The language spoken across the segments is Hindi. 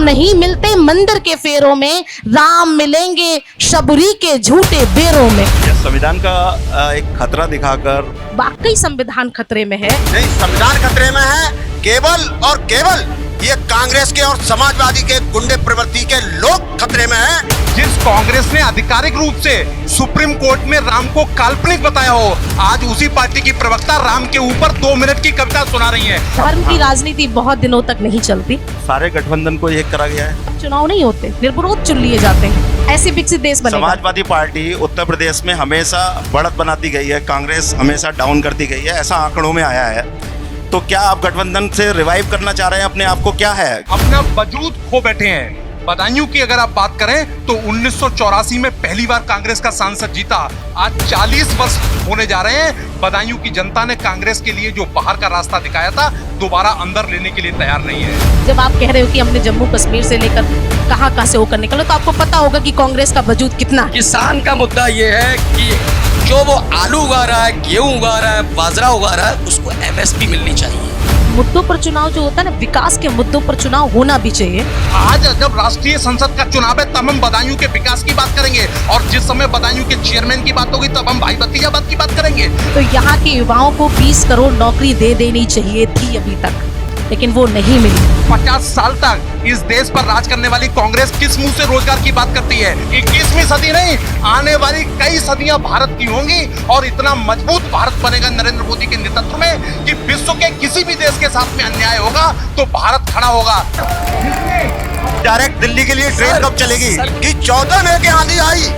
राम नहीं मिलते मंदिर के फेरों में, राम मिलेंगे शबरी के झूठे बेरों में। संविधान का एक खतरा दिखाकर वाकई संविधान खतरे में है। नहीं, संविधान खतरे में है केवल और केवल ये कांग्रेस के और समाजवादी के गुंडे प्रवृत्ति के लोग खतरे में हैं। जिस कांग्रेस ने आधिकारिक रूप से सुप्रीम कोर्ट में राम को काल्पनिक बताया हो, आज उसी पार्टी की प्रवक्ता राम के ऊपर 2 मिनट की कविता सुना रही है। धर्म की राजनीति बहुत दिनों तक नहीं चलती। सारे गठबंधन को एक करा गया है। चुनाव नहीं होते, निर्विरोध चुन लिए जाते हैं। ऐसे विकसित देश बनेगा। समाजवादी पार्टी उत्तर प्रदेश में हमेशा बढ़त बनाती गई है, कांग्रेस हमेशा डाउन करती गई है, ऐसा आंकड़ों में आया है। तो क्या आप गठबंधन से रिवाइव करना चाह रहे हैं अपने आप को? क्या है, अपना वजूद खो बैठे हैं। बदायूं की अगर आप बात करें तो 1984 में पहली बार कांग्रेस का सांसद जीता। आज 40 वर्ष होने जा रहे हैं। बदायूं की जनता ने कांग्रेस के लिए जो बाहर का रास्ता दिखाया था, दोबारा अंदर लेने के लिए तैयार नहीं है। जब आप कह रहे हो कि हमने जम्मू कश्मीर से लेकर कहां से होकर निकले, तो आपको पता होगा कि कांग्रेस का वजूद कितना है। किसान का मुद्दा ये है कि जो वो आलू उगा रहा है, गेहूं उगा रहा है, बाजरा उगा रहा है, उसको MSP मिलनी चाहिए। मुद्दों पर चुनाव जो होता है ना, विकास के मुद्दों पर चुनाव होना भी चाहिए। आज जब राष्ट्रीय संसद का चुनाव है तब हम बदायूं के विकास की बात करेंगे, और जिस समय बदायूं के चेयरमैन की बात होगी तब हम भाई भतीजाबाद की बात करेंगे। तो यहाँ के युवाओं को 20 करोड़ नौकरी दे देनी चाहिए थी अभी तक, लेकिन वो नहीं मिली। 50 साल तक इस देश पर राज करने वाली कांग्रेस किस मुंह से रोजगार की बात करती है? 21वीं सदी नहीं, आने वाली कई सदियां भारत की होंगी, और इतना मजबूत भारत बनेगा नरेंद्र मोदी के नेतृत्व में कि विश्व के किसी भी देश के साथ में अन्याय होगा तो भारत खड़ा होगा। डायरेक्ट दिल्ली के लिए ट्रेन कब चलेगी? कि 14 में के आंधी आई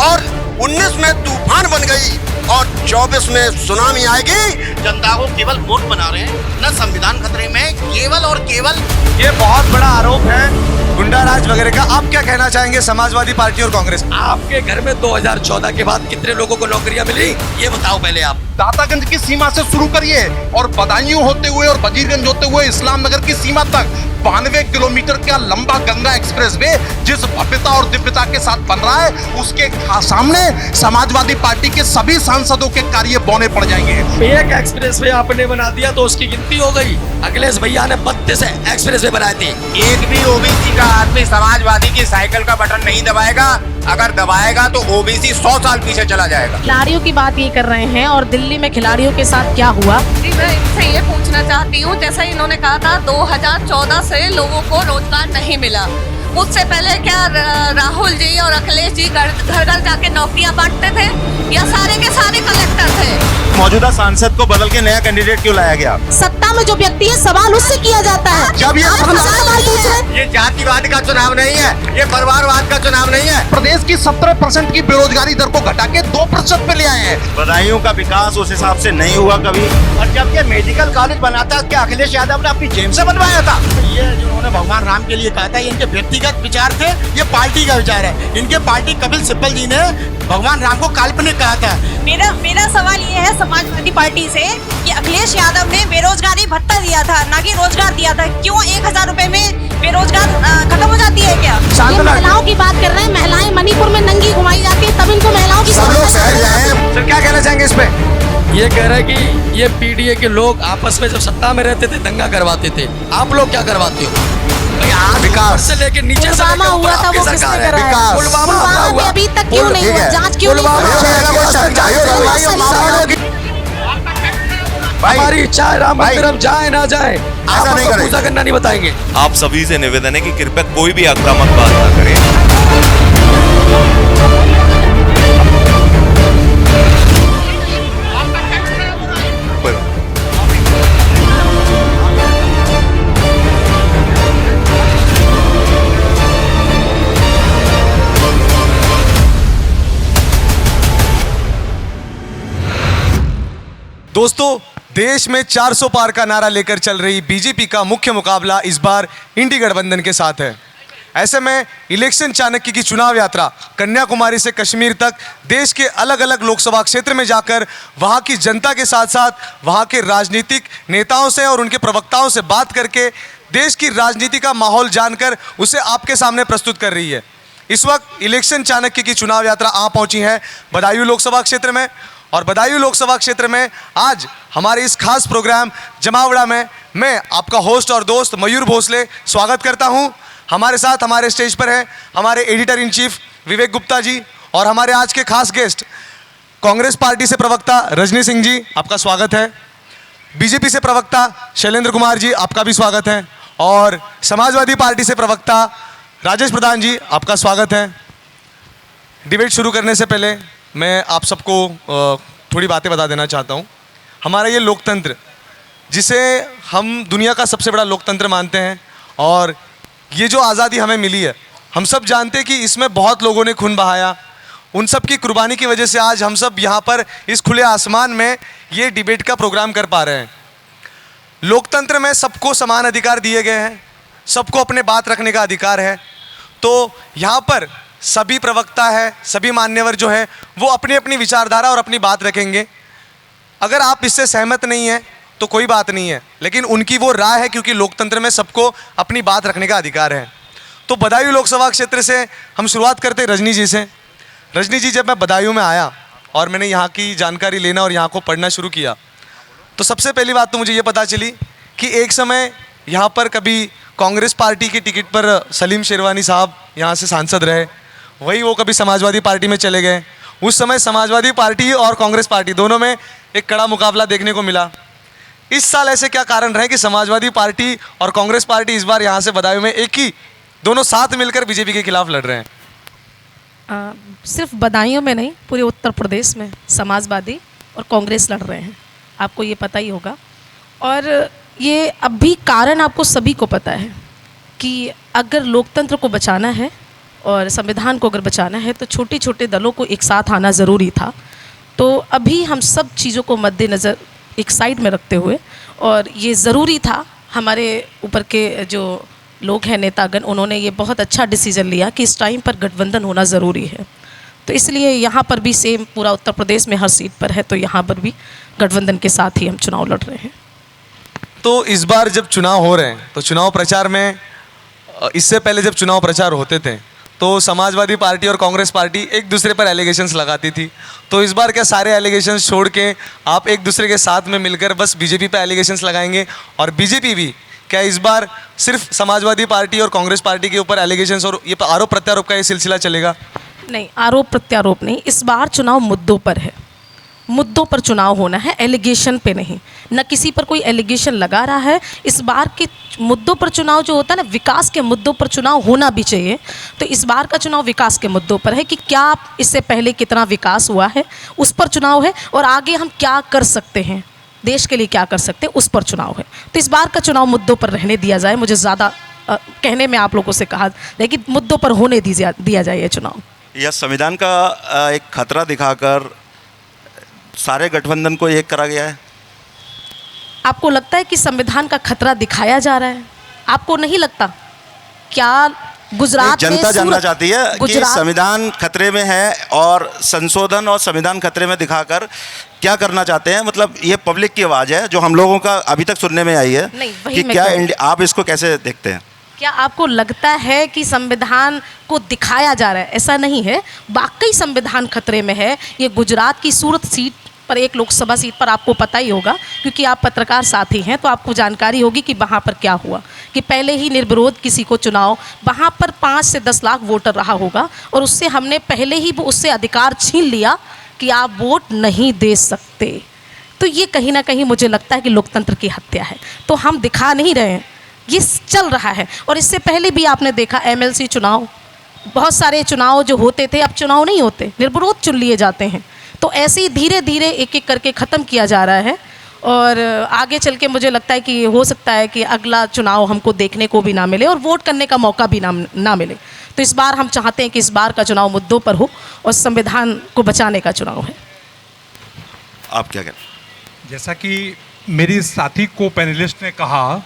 और 19 में तूफान बन गई और 24 में सुनामी आएगी। जनता को केवल वोट बना रहे हैं, न संविधान खतरे में, केवल और केवल। ये बहुत बड़ा आरोप है गुंडा राज वगैरह का। आप क्या कहना चाहेंगे समाजवादी पार्टी और कांग्रेस? आपके घर में 2014 के बाद कितने लोगों को नौकरियां मिली, ये बताओ पहले आप। दातागंज की सीमा से शुरू करिए और बदायूं होते हुए और वजीरगंज होते हुए इस्लाम नगर की सीमा तक 92 किलोमीटर का लंबा गंगा एक्सप्रेसवे जिस भव्यता और दिव्यता के साथ बन रहा है, उसके सामने समाजवादी पार्टी के सभी सांसदों के कार्य बौने पड़ जाएंगे। एक एक्सप्रेसवे आपने बना दिया तो उसकी गिनती हो गई। अखिलेश भैया ने 32 एक्सप्रेसवे बनाए थे। एक भी ओबीसी का आदमी समाजवादी की साइकिल का बटन नहीं दबाएगा। अगर दबाएगा तो ओबीसी 100 साल पीछे चला जाएगा। खिलाड़ियों की बात ये कर रहे हैं, और दिल्ली में खिलाड़ियों के साथ क्या हुआ? जी, मैं इनसे ये पूछना चाहती हूँ, जैसा इन्होंने कहा था 2014 से लोगों को रोजगार नहीं मिला, उससे पहले क्या राहुल जी और अखिलेश जी घर घर जाके नौकरियां बांटते थे, या सारे के सारे कलेक्टर थे? मौजूदा सांसद को बदल के नया कैंडिडेट क्यों लाया गया? सत्ता में जो व्यक्ति है, सवाल उससे किया जाता है। जब ये आप हमसे सवाल पूछ रहे हैं। ये जातिवाद का चुनाव नहीं है, ये परिवारवाद का चुनाव नहीं है। प्रदेश की 17% की बेरोजगारी दर को घटा के 2% पे ले आए हैं। बदायूं का विकास उस हिसाब से नहीं हुआ कभी। और जब ये मेडिकल कॉलेज बना था, क्या अखिलेश यादव ने अपनी जेब से बनवाया था? ये जो उन्होंने भगवान राम के लिए कहा था, ये इनके व्यक्तिगत विचार थे, ये पार्टी का विचार है। इनके पार्टी कपिल सिब्बल जी ने भगवान राम को काल्पनिक कहा था। मेरा सवाल ये है समाजवादी पार्टी से कि अखिलेश यादव ने बेरोजगारी भत्ता दिया था, ना कि रोजगार दिया था। क्यों 1000 रुपए में बेरोजगार खत्म हो जाती है क्या? ये महिलाओं की बात कर रहे हैं। महिलाएं मणिपुर में नंगी घुमाई जाती है, तब इनको महिलाओं की सर क्या कहना चाहेंगे इस पे? ये कह रहे हैं कि ये PDA के लोग आपस में जब सत्ता में रहते थे दंगा करवाते थे। आप लोग क्या करवाते हो? विकास से लेके नीचे से पुलवामा हुआ था, वो किसने कराया? पुलवामा में अभी तक क्यों नहीं हुआ? जांच क्यों नहीं हुई? हमारी इच्छा है राम मंदिर हम जाए ना जाए, ऐसा नहीं करेंगे। पूजा करना नहीं बताएंगे। आप सभी से निवेदन है कि कृपया कोई भी आक्रामक बात ना करें। दोस्तों, देश में 400 पार का नारा लेकर चल रही बीजेपी का मुख्य मुकाबला इस बार इंडी गठबंधन के साथ है। ऐसे में इलेक्शन चाणक्य की चुनाव यात्रा कन्याकुमारी से कश्मीर तक देश के अलग अलग लोकसभा क्षेत्र में जाकर वहां की जनता के साथ साथ वहां के राजनीतिक नेताओं से और उनके प्रवक्ताओं से बात करके देश की राजनीति का माहौल जानकर उसे आपके सामने प्रस्तुत कर रही है। इस वक्त इलेक्शन चाणक्य की चुनाव यात्रा आ पहुंची है बदायूं लोकसभा क्षेत्र में, और बदायूं लोकसभा क्षेत्र में आज हमारे इस खास प्रोग्राम जमावड़ा में मैं आपका होस्ट और दोस्त मयूर भोसले स्वागत करता हूं। हमारे साथ हमारे स्टेज पर है हमारे एडिटर इन चीफ विवेक गुप्ता जी और हमारे आज के खास गेस्ट कांग्रेस पार्टी से प्रवक्ता रजनी सिंह जी, आपका स्वागत है। बीजेपी से प्रवक्ता शैलेंद्र कुमार जी, आपका भी स्वागत है। और समाजवादी पार्टी से प्रवक्ता राजेश प्रधान जी, आपका स्वागत है। डिबेट शुरू करने से पहले मैं आप सबको थोड़ी बातें बता देना चाहता हूँ। हमारा ये लोकतंत्र, जिसे हम दुनिया का सबसे बड़ा लोकतंत्र मानते हैं, और ये जो आज़ादी हमें मिली है, हम सब जानते हैं कि इसमें बहुत लोगों ने खून बहाया। उन सब की कुर्बानी की वजह से आज हम सब यहाँ पर इस खुले आसमान में ये डिबेट का प्रोग्राम कर पा रहे हैं। लोकतंत्र में सबको समान अधिकार दिए गए हैं, सबको अपने बात रखने का अधिकार है। तो यहाँ पर सभी प्रवक्ता है, सभी मान्यवर जो है वो अपनी अपनी विचारधारा और अपनी बात रखेंगे। अगर आप इससे सहमत नहीं हैं तो कोई बात नहीं है, लेकिन उनकी वो राय है, क्योंकि लोकतंत्र में सबको अपनी बात रखने का अधिकार है। तो बदायूं लोकसभा क्षेत्र से हम शुरुआत करते हैं रजनी जी से। रजनी जी, जब मैं बदायूं में आया और मैंने यहाँ की जानकारी लेना और यहाँ को पढ़ना शुरू किया, तो सबसे पहली बात तो मुझे ये पता चली कि एक समय यहाँ पर कभी कांग्रेस पार्टी की टिकट पर सलीम शेरवानी साहब यहाँ से सांसद रहे, वही वो कभी समाजवादी पार्टी में चले गए। उस समय समाजवादी पार्टी और कांग्रेस पार्टी दोनों में एक कड़ा मुकाबला देखने को मिला। इस साल ऐसे क्या कारण रहे कि समाजवादी पार्टी और कांग्रेस पार्टी इस बार यहाँ से बदायूं में एक ही दोनों साथ मिलकर बीजेपी के खिलाफ लड़ रहे हैं? सिर्फ बदायूं में नहीं, पूरे उत्तर प्रदेश में समाजवादी और कांग्रेस लड़ रहे हैं, आपको ये पता ही होगा। और ये अब भी कारण आपको सभी को पता है कि अगर लोकतंत्र को बचाना है और संविधान को अगर बचाना है तो छोटे छोटे दलों को एक साथ आना ज़रूरी था। तो अभी हम सब चीज़ों को मद्देनज़र एक साइड में रखते हुए, और ये ज़रूरी था, हमारे ऊपर के जो लोग हैं नेतागण, उन्होंने ये बहुत अच्छा डिसीजन लिया कि इस टाइम पर गठबंधन होना ज़रूरी है। तो इसलिए यहाँ पर भी सेम पूरा उत्तर प्रदेश में हर सीट पर है, तो यहाँ पर भी गठबंधन के साथ ही हम चुनाव लड़ रहे हैं। तो इस बार जब चुनाव हो रहे हैं तो चुनाव प्रचार में, इससे पहले जब चुनाव प्रचार होते थे तो समाजवादी पार्टी और कांग्रेस पार्टी एक दूसरे पर एलिगेशंस लगाती थी। तो इस बार क्या सारे एलिगेशंस छोड़ के आप एक दूसरे के साथ में मिलकर बस बीजेपी पे एलिगेशंस लगाएंगे? और बीजेपी भी क्या इस बार सिर्फ समाजवादी पार्टी और कांग्रेस पार्टी के ऊपर एलिगेशंस और ये आरोप प्रत्यारोप का ये सिलसिला चलेगा? नहीं, आरोप प्रत्यारोप नहीं, इस बार चुनाव मुद्दों पर है, मुद्दों पर चुनाव होना है, एलिगेशन पे नहीं। न किसी पर कोई एलिगेशन लगा रहा है। इस बार के मुद्दों पर चुनाव जो होता है ना, विकास के मुद्दों पर चुनाव होना भी चाहिए। तो इस बार का चुनाव विकास के मुद्दों पर है कि क्या इससे पहले कितना विकास हुआ है, उस पर चुनाव है, और आगे हम क्या कर सकते हैं, देश के लिए क्या कर सकते हैं, उस पर चुनाव है। तो इस बार का चुनाव मुद्दों पर रहने दिया जाए। मुझे ज़्यादा कहने में आप लोगों से कहा, लेकिन मुद्दों पर होने दिया जाए ये चुनाव। यह संविधान का एक खतरा दिखाकर सारे गठबंधन को एक करा गया है। आपको लगता है कि संविधान का खतरा दिखाया जा रहा है? आपको नहीं लगता? क्या गुजरात में जनता जानना चाहती है कि संविधान खतरे में है, और संशोधन और संविधान खतरे में दिखाकर क्या करना चाहते हैं? मतलब ये पब्लिक की आवाज़ है जो हम लोगों का अभी तक सुनने में आई है कि क्या आप इसको कैसे देखते हैं? क्या आपको लगता है कि संविधान को दिखाया जा रहा है? ऐसा नहीं है, वाकई संविधान खतरे में है। ये गुजरात की सूरत सीट पर, एक लोकसभा सीट पर, आपको पता ही होगा क्योंकि आप पत्रकार साथी हैं, तो आपको जानकारी होगी कि वहाँ पर क्या हुआ कि पहले ही निर्विरोध किसी को चुनाव, वहाँ पर 5 से 10 लाख वोटर रहा होगा, और उससे हमने पहले ही उससे अधिकार छीन लिया कि आप वोट नहीं दे सकते। तो ये कहीं ना कहीं मुझे लगता है कि लोकतंत्र की हत्या है। तो हम दिखा नहीं रहे हैं, ये चल रहा है। और इससे पहले भी आपने देखा एमएलसी चुनाव, बहुत सारे चुनाव जो होते थे अब चुनाव नहीं होते, निर्विरोध चुन लिए जाते हैं। तो ऐसे ही धीरे धीरे एक एक करके ख़त्म किया जा रहा है, और आगे चल के मुझे लगता है कि हो सकता है कि अगला चुनाव हमको देखने को भी ना मिले और वोट करने का मौका भी ना मिले। तो इस बार हम चाहते हैं कि इस बार का चुनाव मुद्दों पर हो और संविधान को बचाने का चुनाव है। आप क्या कहें? जैसा कि मेरी साथी को पैनलिस्ट ने कहा,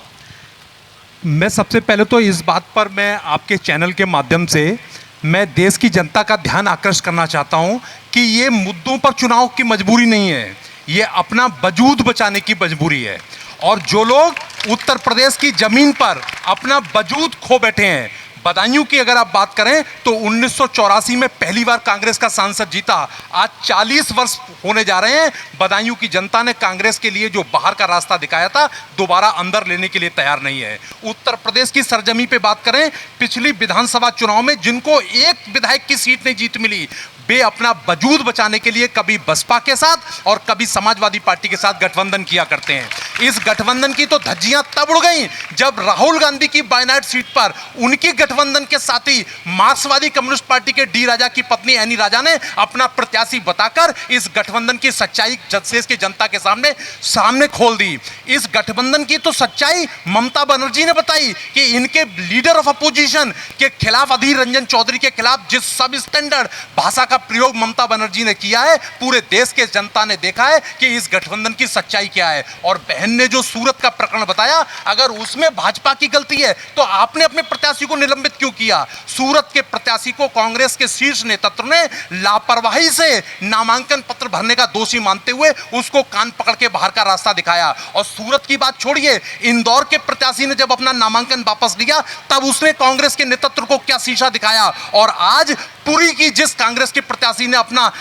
मैं सबसे पहले तो इस बात पर मैं आपके चैनल के माध्यम से मैं देश की जनता का ध्यान आकर्षित करना चाहता हूं कि ये मुद्दों पर चुनाव की मजबूरी नहीं है, ये अपना वजूद बचाने की मजबूरी है। और जो लोग उत्तर प्रदेश की ज़मीन पर अपना वजूद खो बैठे हैं, बदायूं की अगर आप बात करें तो 1984 में पहली बार कांग्रेस का सांसद जीता। आज 40 वर्ष होने जा रहे हैं। बदायूं की जनता ने कांग्रेस के लिए जो बाहर का रास्ता दिखाया था, दोबारा अंदर लेने के लिए तैयार नहीं है। उत्तर प्रदेश की सरजमी पे बात करें, पिछली विधानसभा चुनाव में जिनको एक विधायक की सीट नहीं जीत मिली, वे अपना वजूद बचाने के लिए कभी बसपा के साथ और कभी समाजवादी पार्टी के साथ गठबंधन किया करते हैं। इस गठबंधन की तो धज्जियां तब उड़ गईं जब राहुल गांधी की वायनाड सीट पर उनकी गठबंधन के साथी मार्क्सवादी कम्युनिस्ट पार्टी के डी राजा की पत्नी एनी राजा ने अपना प्रत्याशी बताकर इस गठबंधन की सच्चाई देश की जनता के सामने खोल दी। इस गठबंधन की तो सच्चाई ममता बनर्जी ने बताई कि इनके लीडर ऑफ अपोजिशन के खिलाफ, अधीर रंजन चौधरी के खिलाफ जिस सब स्टैंडर्ड भाषा का प्रयोग ममता बनर्जी ने किया है, पूरे देश के जनता ने देखा है कि इस गठबंधन की सच्चाई क्या है। और बहन ने जो सूरत का प्रकरण बताया, अगर उसमें भाजपा की गलती है तो आपने अपने प्रत्याशी को निलंबित क्यों किया? सूरत के प्रत्याशी को कांग्रेस के शीर्ष नेतृत्व ने लापरवाही से नामांकन पत्र भरने का दोषी मानते हुए उसको कान पकड़ के बाहर का रास्ता दिखाया। और सूरत की बात छोड़िए, इंदौर के प्रत्याशी ने जब अपना नामांकन वापस लिया तब उसने कांग्रेस के नेतृत्व को क्या शीशा दिखाया। और आज पुरी की जिस कांग्रेस के प्रत्याशी ने अपना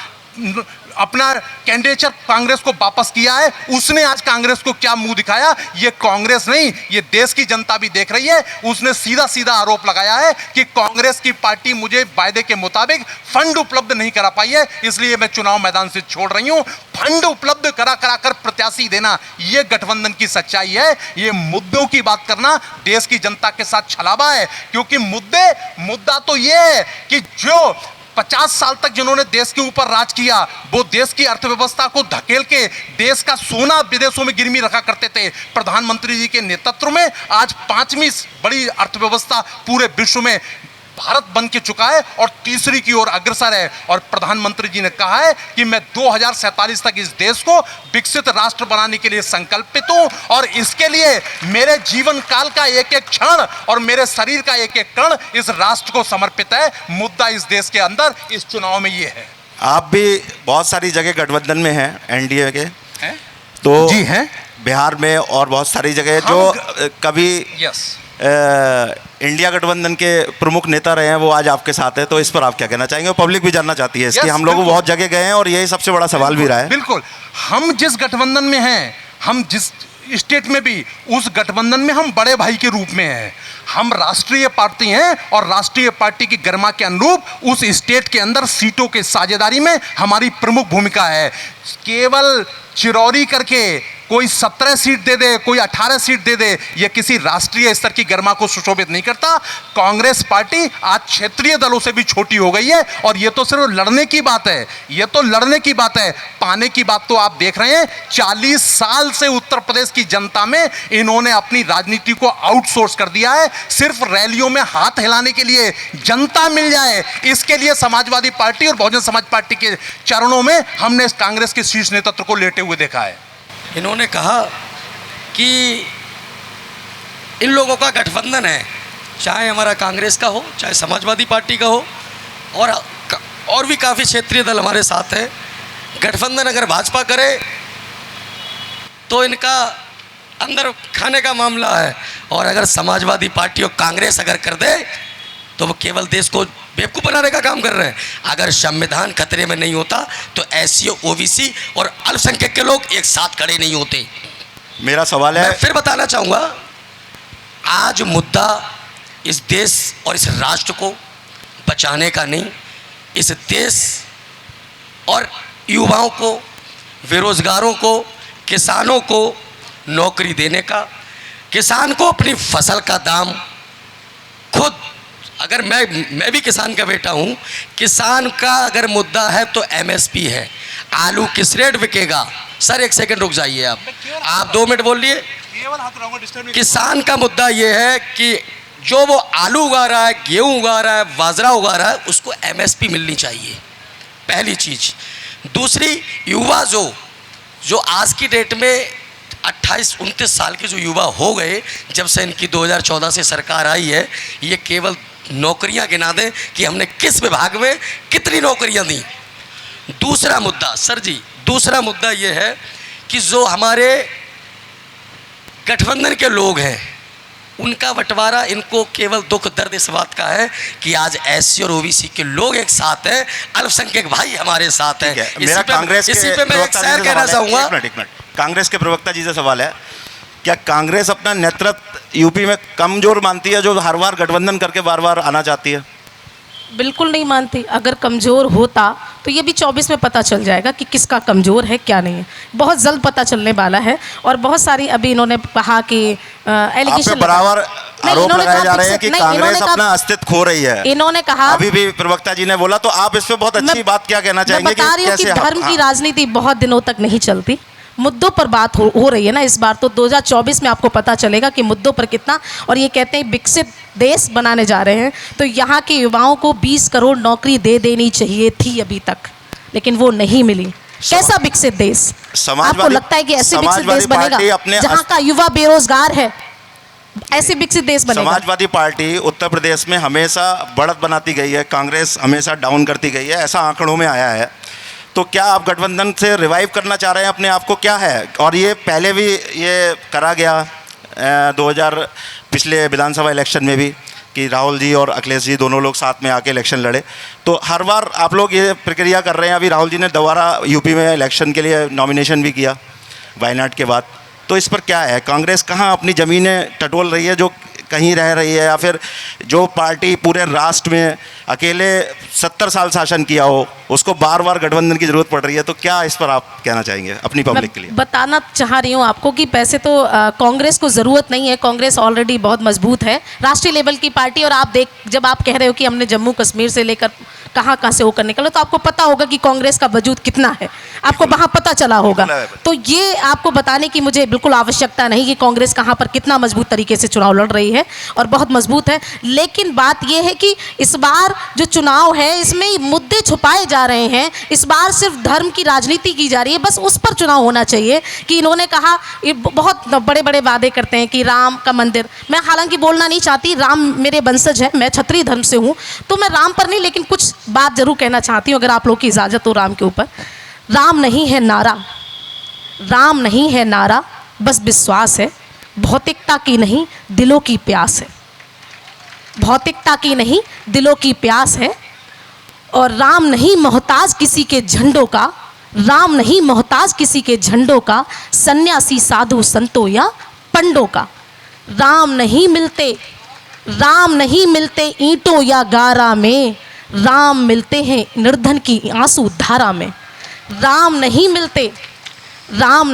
कैंडिडेचर कांग्रेस को वापस किया है, उसने आज कांग्रेस को क्या मुंह दिखाया? ये कांग्रेस नहीं, ये देश की जनता भी देख रही है। उसने सीधा सीधा आरोप लगाया है कि कांग्रेस की पार्टी मुझे वायदे के मुताबिक फंड उपलब्ध नहीं करा पाई है, इसलिए मैं चुनाव मैदान से छोड़ रही हूं। फंड उपलब्ध करा कर प्रत्याशी देना, ये गठबंधन की सच्चाई है। ये मुद्दों की बात करना देश की जनता के साथ छलावा है, क्योंकि मुद्दा तो ये है कि जो 50 साल तक जिन्होंने देश के ऊपर राज किया, वो देश की अर्थव्यवस्था को धकेल के देश का सोना विदेशों में गिरवी रखा करते थे। प्रधानमंत्री जी के नेतृत्व में आज 5वीं बड़ी अर्थव्यवस्था पूरे विश्व में भारत बन के चुका है और तीसरी की ओर अग्रसर है। और प्रधानमंत्री जी ने कहा है कि मैं 2047 तक इस देश को विकसित राष्ट्र बनाने के लिए संकल्पित हूं और इसके लिए मेरे जीवन काल का एक एक क्षण और मेरे शरीर का एक एक कण इस राष्ट्र को समर्पित है। मुद्दा इस देश के अंदर इस चुनाव में ये है। आप भी बहुत सारी जगह गठबंधन में हैं, एनडीए के तो जी हैं, बिहार में और बहुत सारी जगह जो कभी इंडिया गठबंधन के प्रमुख नेता रहे हैं, वो आज आपके साथ है। तो इस पर आप क्या कहना चाहेंगे? पब्लिक भी जानना चाहती है इसकी। हम लोग बहुत जगह गए हैं और यही सबसे बड़ा सवाल भी रहा है। बिल्कुल, हम जिस गठबंधन में हैं, हम जिस स्टेट में भी, उस गठबंधन में हम बड़े भाई के रूप में हैं। हम राष्ट्रीय पार्टी हैं और राष्ट्रीय पार्टी की गरिमा के अनुरूप उस स्टेट के अंदर सीटों के साझेदारी में हमारी प्रमुख भूमिका है। केवल चिरौरी करके कोई 17 सीट दे दे, कोई 18 सीट दे दे, यह किसी राष्ट्रीय स्तर की गरिमा को सुशोभित नहीं करता। कांग्रेस पार्टी आज क्षेत्रीय दलों से भी छोटी हो गई है और यह तो सिर्फ लड़ने की बात है, यह तो लड़ने की बात है। पाने की बात तो आप देख रहे हैं। 40 साल से उत्तर प्रदेश की जनता में इन्होंने अपनी राजनीति को आउटसोर्स कर दिया है। सिर्फ रैलियों में हाथ हिलाने के लिए, जनता मिल जाए, इसके लिए समाजवादी पार्टी और बहुजन समाज पार्टी के चरणों में हमने कांग्रेस के शीर्ष नेतृत्व को लेटे हुए देखा है। इन्होंने कहा कि इन लोगों का गठबंधन है, चाहे हमारा कांग्रेस का हो, चाहे समाजवादी पार्टी का हो, और भी काफ़ी क्षेत्रीय दल हमारे साथ है। गठबंधन अगर भाजपा करे तो इनका अंदर खाने का मामला है, और अगर समाजवादी पार्टी और कांग्रेस अगर कर दे तो वो केवल देश को बेवकूफ़ बनाने का काम कर रहे हैं। अगर संविधान खतरे में नहीं होता तो एससी, ओबीसी और अल्पसंख्यक के लोग एक साथ खड़े नहीं होते। मेरा सवाल है, मैं फिर बताना चाहूँगा, आज मुद्दा इस देश और इस राष्ट्र को बचाने का नहीं, इस देश और युवाओं को, बेरोजगारों को, किसानों को नौकरी देने का, किसान को अपनी फसल का दाम खुद, अगर मैं भी किसान का बेटा हूँ, किसान का अगर मुद्दा है तो एमएसपी है। आलू किस रेट बिकेगा? सर एक सेकंड रुक जाइए, आप 2 मिनट बोलिए। किसान का मुद्दा ये है कि जो वो आलू उगा रहा है, गेहूँ उगा रहा है, बाजरा उगा रहा है, उसको एमएसपी मिलनी चाहिए, पहली चीज़। दूसरी, युवा जो आज की डेट में 28-29 साल के जो युवा हो गए, जब से इनकी 2014 से सरकार आई है, ये केवल नौकरियां गिना दें कि हमने किस विभाग में कितनी नौकरियां दी। दूसरा मुद्दा, सर जी, दूसरा मुद्दा ये है कि जो हमारे गठबंधन के लोग हैं, उनका बंटवारा इनको केवल दुख दर्द इस बात का है कि आज एससी और ओबीसी के लोग एक साथ हैं, अल्पसंख्यक भाई हमारे साथ हैं। मेरा कांग्रेस इसी पे मैं एक शेर कहना चाहूँगा। एक मिनट कांग्रेस के प्रवक्ता जी से सवाल है, क्या कांग्रेस अपना नेतृत्व यूपी में कमजोर मानती है जो हर बार गठबंधन करके बार बार आना चाहती है? बिल्कुल नहीं मानती। अगर कमज़ोर होता तो ये भी 24 में पता चल जाएगा कि किसका कमज़ोर है क्या नहीं है। बहुत जल्द पता चलने वाला है। और बहुत सारी अभी इन्होंने कहा कि एलिगेशन बराबर आरोप लगाए जा रहे हैं कि कांग्रेस अपना अस्तित्व खो रही है। इन्होंने कहा, अभी भी प्रवक्ता जी ने बोला, तो आप इस पे बहुत अच्छी बात क्या कहना चाहेंगे? मैं बता रही हूँ कि धर्म की राजनीति बहुत दिनों तक नहीं चलती। मुद्दों पर बात हो रही है ना इस बार, तो 2024 में आपको पता चलेगा कि मुद्दों पर कितना। और ये कहते हैं विकसित देश बनाने जा रहे हैं, तो यहाँ के युवाओं को 20 करोड़ नौकरी दे देनी चाहिए थी अभी तक, लेकिन वो नहीं मिली। कैसा विकसित देश? आपको लगता है कि ऐसे विकसित देश बनेगा जहाँ का युवा बेरोजगार है? ऐसे विकसित देश बनेगा? समाजवादी पार्टी उत्तर प्रदेश में हमेशा बढ़त बनाती गई है, कांग्रेस हमेशा डाउन करती गई है, ऐसा आंकड़ों में आया है। तो क्या आप गठबंधन से रिवाइव करना चाह रहे हैं अपने आप को, क्या है? और ये पहले भी ये करा गया 2000 पिछले विधानसभा इलेक्शन में भी कि राहुल जी और अखिलेश जी दोनों लोग साथ में आके इलेक्शन लड़े, तो हर बार आप लोग ये प्रक्रिया कर रहे हैं। अभी राहुल जी ने दोबारा यूपी में इलेक्शन के लिए नॉमिनेशन भी किया वायनाड के बाद। तो इस पर क्या है? कांग्रेस कहाँ अपनी ज़मीनें टटोल रही है जो कहीं रह रही है, या फिर जो पार्टी पूरे राष्ट्र में अकेले 70 साल शासन किया हो उसको बार बार गठबंधन की जरूरत पड़ रही है? तो क्या इस पर आप कहना चाहेंगे अपनी पब्लिक के लिए? बताना चाह रही हूँ आपको कि पैसे तो कांग्रेस को ज़रूरत नहीं है। कांग्रेस ऑलरेडी बहुत मजबूत है, राष्ट्रीय लेवल की पार्टी। और आप जब आप कह रहे हो कि हमने जम्मू कश्मीर से लेकर कहाँ से होकर निकला, तो आपको पता होगा कि कांग्रेस का वजूद कितना है, आपको वहाँ पता चला होगा। तो ये आपको बताने की मुझे बिल्कुल आवश्यकता नहीं कि कांग्रेस कहाँ पर कितना मजबूत तरीके से चुनाव लड़ रही है, और बहुत मजबूत है। लेकिन बात यह है कि इस बार जो चुनाव है इसमें मुद्दे छुपाए जा रहे हैं। इस बार सिर्फ धर्म की राजनीति की जा रही है, बस उस पर चुनाव होना चाहिए। कि इन्होंने कहा, ये बहुत बड़े बड़े वादे करते हैं कि राम का मंदिर, मैं हालांकि बोलना नहीं चाहती, राम मेरे वंशज है, मैं क्षत्रिय धर्म से हूँ, तो मैं राम पर नहीं, लेकिन कुछ बात जरूर कहना चाहती हूँ अगर आप लोग की इजाज़त हो। राम के ऊपर, राम नहीं है नारा, राम नहीं है नारा, बस विश्वास है। भौतिकता की नहीं दिलों की प्यास है, भौतिकता की नहीं दिलों की प्यास है। और राम नहीं मोहताज किसी के झंडों का, राम नहीं मोहताज किसी के झंडों का, सन्यासी साधु संतों या पंडों का। राम नहीं मिलते ईंटों या गारा में, राम मिलते हैं निर्धन की आंसू धारा में। राम नहीं मिलते राम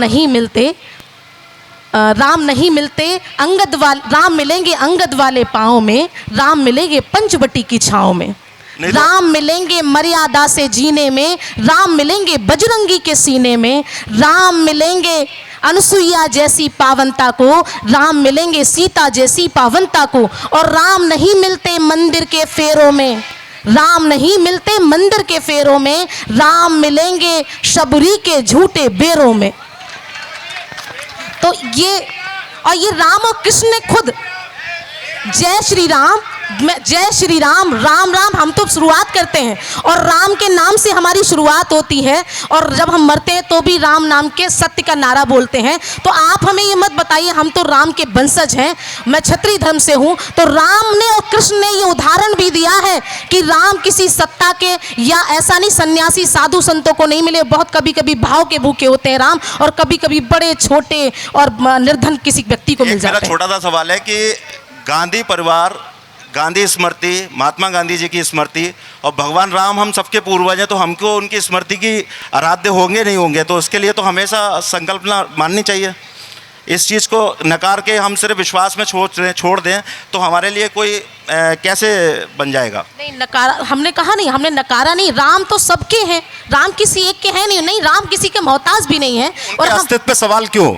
मिलेंगे अंगद वाले पाँव में, राम मिलेंगे पंचवटी की छाँव में। राम मिलेंगे मर्यादा से जीने में, राम मिलेंगे बजरंगी के सीने में। राम मिलेंगे अनुसुईया जैसी पावनता को, राम मिलेंगे सीता जैसी पावनता को। और राम नहीं मिलते मंदिर के फेरों में, राम नहीं मिलते मंदिर के फेरों में, राम मिलेंगे शबरी के झूठे बेरों में। तो ये राम और कृष्ण ने खुद जय श्री राम राम राम हम तो शुरुआत करते हैं, और राम के नाम से हमारी शुरुआत होती है, और जब हम मरते हैं तो भी राम नाम के सत्य का नारा बोलते हैं। तो आप हमें ये मत बताइए, हम तो राम के वंशज हैं, मैं क्षत्रिय धर्म से हूँ। तो राम ने और कृष्ण ने ये उदाहरण भी दिया है कि राम किसी सत्ता के या ऐसा नहीं सन्यासी साधु संतों को नहीं मिले, बहुत कभी कभी भाव के भूखे होते हैं राम, और कभी कभी बड़े छोटे और निर्धन किसी व्यक्ति को मिल जाते हैं। मेरा छोटा सा सवाल है कि गांधी परिवार, गांधी स्मृति, महात्मा गांधी जी की स्मृति और भगवान राम हम सबके पूर्वज हैं, तो हमको उनकी स्मृति की आराध्य होंगे नहीं होंगे, तो उसके लिए तो हमेशा संकल्पना माननी चाहिए। इस चीज़ को नकार के हम सिर्फ विश्वास में छोड़ दें तो हमारे लिए कोई कैसे बन जाएगा? नहीं, नकारा हमने कहा नहीं, हमने नकारा नहीं। राम तो सबके हैं, राम किसी एक के हैं नहीं, राम किसी के मोहताज भी नहीं है। और अस्तित्व पे सवाल क्यों?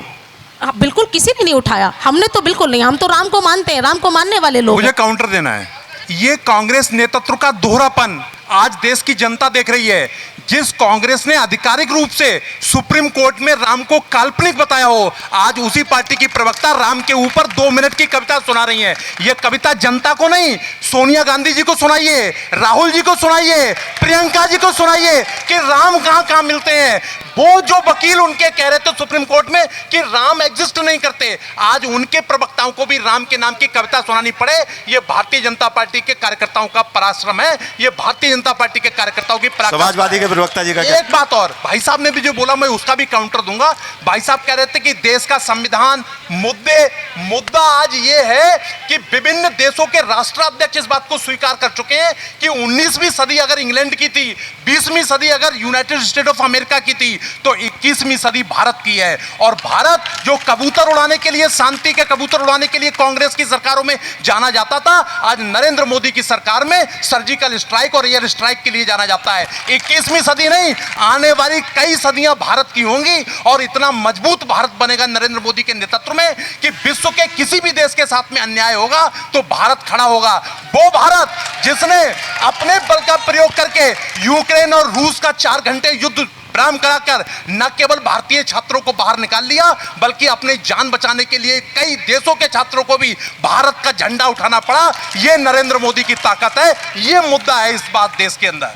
बिल्कुल किसी ने नहीं उठाया, हमने तो बिल्कुल नहीं, हम तो राम को मानते हैं, राम को मानने वाले लोग। मुझे काउंटर देना है। ये कांग्रेस नेतृत्व का दोहरापन आज देश की जनता देख रही है। जिस कांग्रेस ने आधिकारिक रूप से सुप्रीम कोर्ट में राम को काल्पनिक बताया हो, आज उसी पार्टी की प्रवक्ता राम के ऊपर 2 मिनट की कविता सुना रही है। यह कविता जनता को नहीं, सोनिया गांधी जी को सुनाइए, राहुल जी को सुनाइए, प्रियंका जी को सुनाइए कि राम कहां कहां मिलते हैं। वो जो वकील उनके कह रहे थे सुप्रीम कोर्ट में कि राम एग्जिस्ट नहीं करते, आज उनके प्रवक्ताओं को भी राम के नाम की कविता सुनानी पड़े, ये भारतीय जनता पार्टी के कार्यकर्ताओं का पराश्रम है। ये भारतीय जनता पार्टी के कार्यकर्ताओं की समाजवादी के प्रवक्ता जी का क्या? एक बात और, भाई साहब ने भी जो बोला मैं उसका भी काउंटर दूंगा। भाई साहब कह रहे थे कि देश का संविधान मुद्दा आज ये है कि विभिन्न देशों के राष्ट्राध्यक्ष इस बात को स्वीकार कर चुके हैं कि 19वीं सदी अगर इंग्लैंड की थी, 20वीं सदी अगर यूनाइटेड स्टेट ऑफ अमेरिका की थी, तो 21वीं सदी भारत की है। और भारत जो कबूतर उड़ाने के लिए, शांति के कबूतर उड़ाने के लिए कांग्रेस की सरकारों में जाना जाता था, आज नरेंद्र मोदी की सरकार में सर्जिकल स्ट्राइक और एयर स्ट्राइक के लिए जाना जाता है। 21वीं सदी नहीं, आने वाली कई सदियां भारत की होंगी और इतना मजबूत भारत बनेगा नरेंद्र मोदी के नेतृत्व में कि विश्व के किसी भी देश के साथ में अन्याय होगा तो भारत खड़ा होगा। वो भारत जिसने अपने बल का प्रयोग करके यूक्रेन और रूस का 4 घंटे युद्ध विराम कराकर न केवल भारतीय छात्रों को बाहर निकाल लिया, बल्कि अपनी जान बचाने के लिए कई देशों के छात्रों को भी भारत का झंडा उठाना पड़ा। यह नरेंद्र मोदी की ताकत है, यह मुद्दा है इस बात देश के अंदर।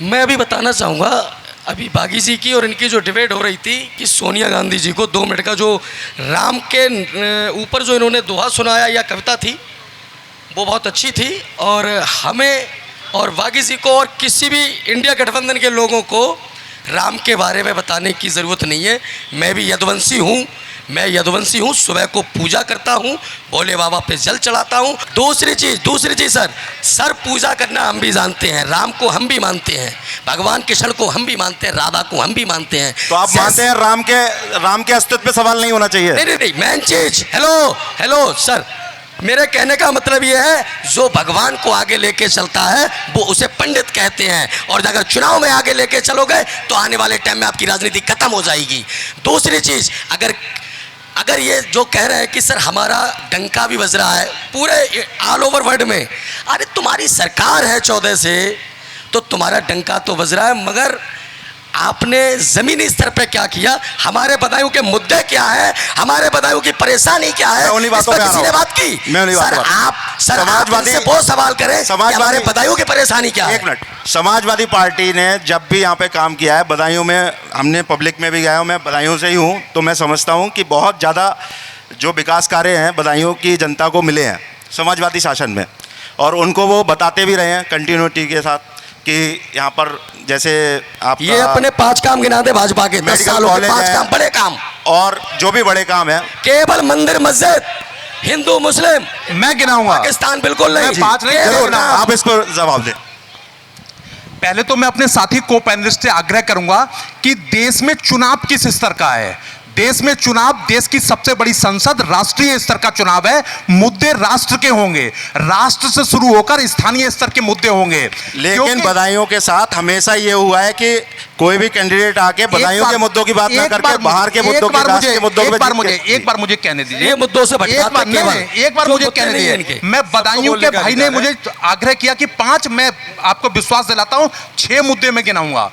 मैं अभी बताना चाहूँगा, अभी बागी जी की और इनकी जो डिबेट हो रही थी कि सोनिया गांधी जी को 2 मिनट का जो राम के ऊपर जो इन्होंने दोहा सुनाया या कविता थी वो बहुत अच्छी थी। और हमें और बागी जी को और किसी भी इंडिया गठबंधन के लोगों को राम के बारे में बताने की ज़रूरत नहीं है। मैं भी यदुवंशी हूँ, सुबह को पूजा करता हूँ, भोले बाबा पे जल चढ़ाता हूँ। दूसरी चीज़ सर पूजा करना हम भी जानते हैं, राम को हम भी मानते हैं, भगवान कृष्ण को हम भी मानते हैं, राधा को हम भी मानते हैं। तो आप मानते हैं राम के अस्तित्व पे सवाल नहीं होना चाहिए? नहीं, मेन चीज, हेलो सर, मेरे कहने का मतलब यह है जो भगवान को आगे लेके चलता है वो उसे पंडित कहते हैं। और अगर चुनाव में आगे लेके चलोगे तो आने वाले टाइम में आपकी राजनीति खत्म हो जाएगी। दूसरी चीज, अगर ये जो कह रहे हैं कि सर हमारा डंका भी बज रहा है पूरे ऑल ओवर वर्ल्ड में, अरे तुम्हारी सरकार है 14 से तो तुम्हारा डंका तो बज रहा है, मगर आपने जमीनी स्तर पे क्या किया? हमारे बदायूं के मुद्दे क्या है, हमारे बदायूं की परेशानी क्या है, इस पर किसी ने बात की? सर समाजवादी से बहुत सवाल करें, हमारे बदायूं की परेशानी क्या है? एक मिनट, समाजवादी पार्टी ने जब भी यहाँ पे काम किया है बदायूं में, हमने पब्लिक में भी गया हूँ, मैं बदायूं से ही हूँ, तो मैं समझता हूँ कि बहुत ज़्यादा जो विकास कार्य हैं बदायूं की जनता को मिले हैं समाजवादी शासन में, और उनको वो बताते भी रहे हैं कंटिन्यूटी के साथ कि यहाँ पर जैसे आप ये अपने 5 काम गिना दे भाजपा के, 10 सालों के 5 काम, बड़े काम, और जो भी बड़े काम है केवल मंदिर मस्जिद, हिंदू मुस्लिम मैं गिनाऊंगा, पाकिस्तान बिल्कुल नहीं। 5 नहीं, आप इसको जवाब दें। पहले तो मैं अपने साथी को पैनलिस्ट से आग्रह करूंगा कि देश में चुनाव किस स्तर का है। देश में चुनाव, देश की सबसे बड़ी संसद राष्ट्रीय स्तर का चुनाव है, मुद्दे राष्ट्र के होंगे, राष्ट्र से शुरू होकर स्थानीय स्तर के मुद्दे होंगे। लेकिन बदायूं के साथ हमेशा ये हुआ है कि कोई भी कैंडिडेट आके बदायूं के मुद्दों की बात ना करके बाहर के मुद्दों की, राष्ट्र के मुद्दों एक बार मुझे कहने दीजिए, ये मुद्दों से एक बार मुझे कहने दीजिए। मैं बदायूं के भाई ने मुझे आग्रह किया कि 5, मैं आपको विश्वास दिलाता हूं 6 मुद्दे में गिनाऊंगा।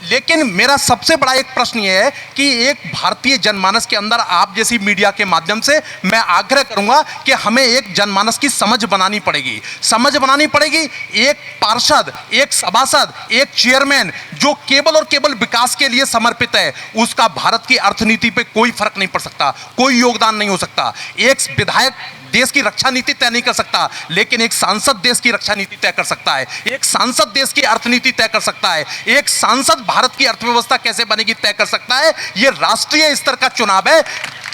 लेकिन मेरा सबसे बड़ा एक प्रश्न यह है कि एक भारतीय जनमानस के अंदर आप जैसी मीडिया के माध्यम से मैं आग्रह करूंगा कि हमें एक जनमानस की समझ बनानी पड़ेगी। एक पार्षद, एक सभासद, एक चेयरमैन जो केवल और केवल विकास के लिए समर्पित है, उसका भारत की अर्थनीति पे कोई फर्क नहीं पड़ सकता, कोई योगदान नहीं हो सकता। एक विधायक देश की रक्षा नीति तय नहीं कर सकता, लेकिन एक सांसद देश की रक्षा नीति तय कर सकता है, एक सांसद देश की अर्थनीति तय कर सकता है, एक सांसद भारत की अर्थव्यवस्था कैसे बनेगी तय कर सकता है। यह राष्ट्रीय स्तर का चुनाव है।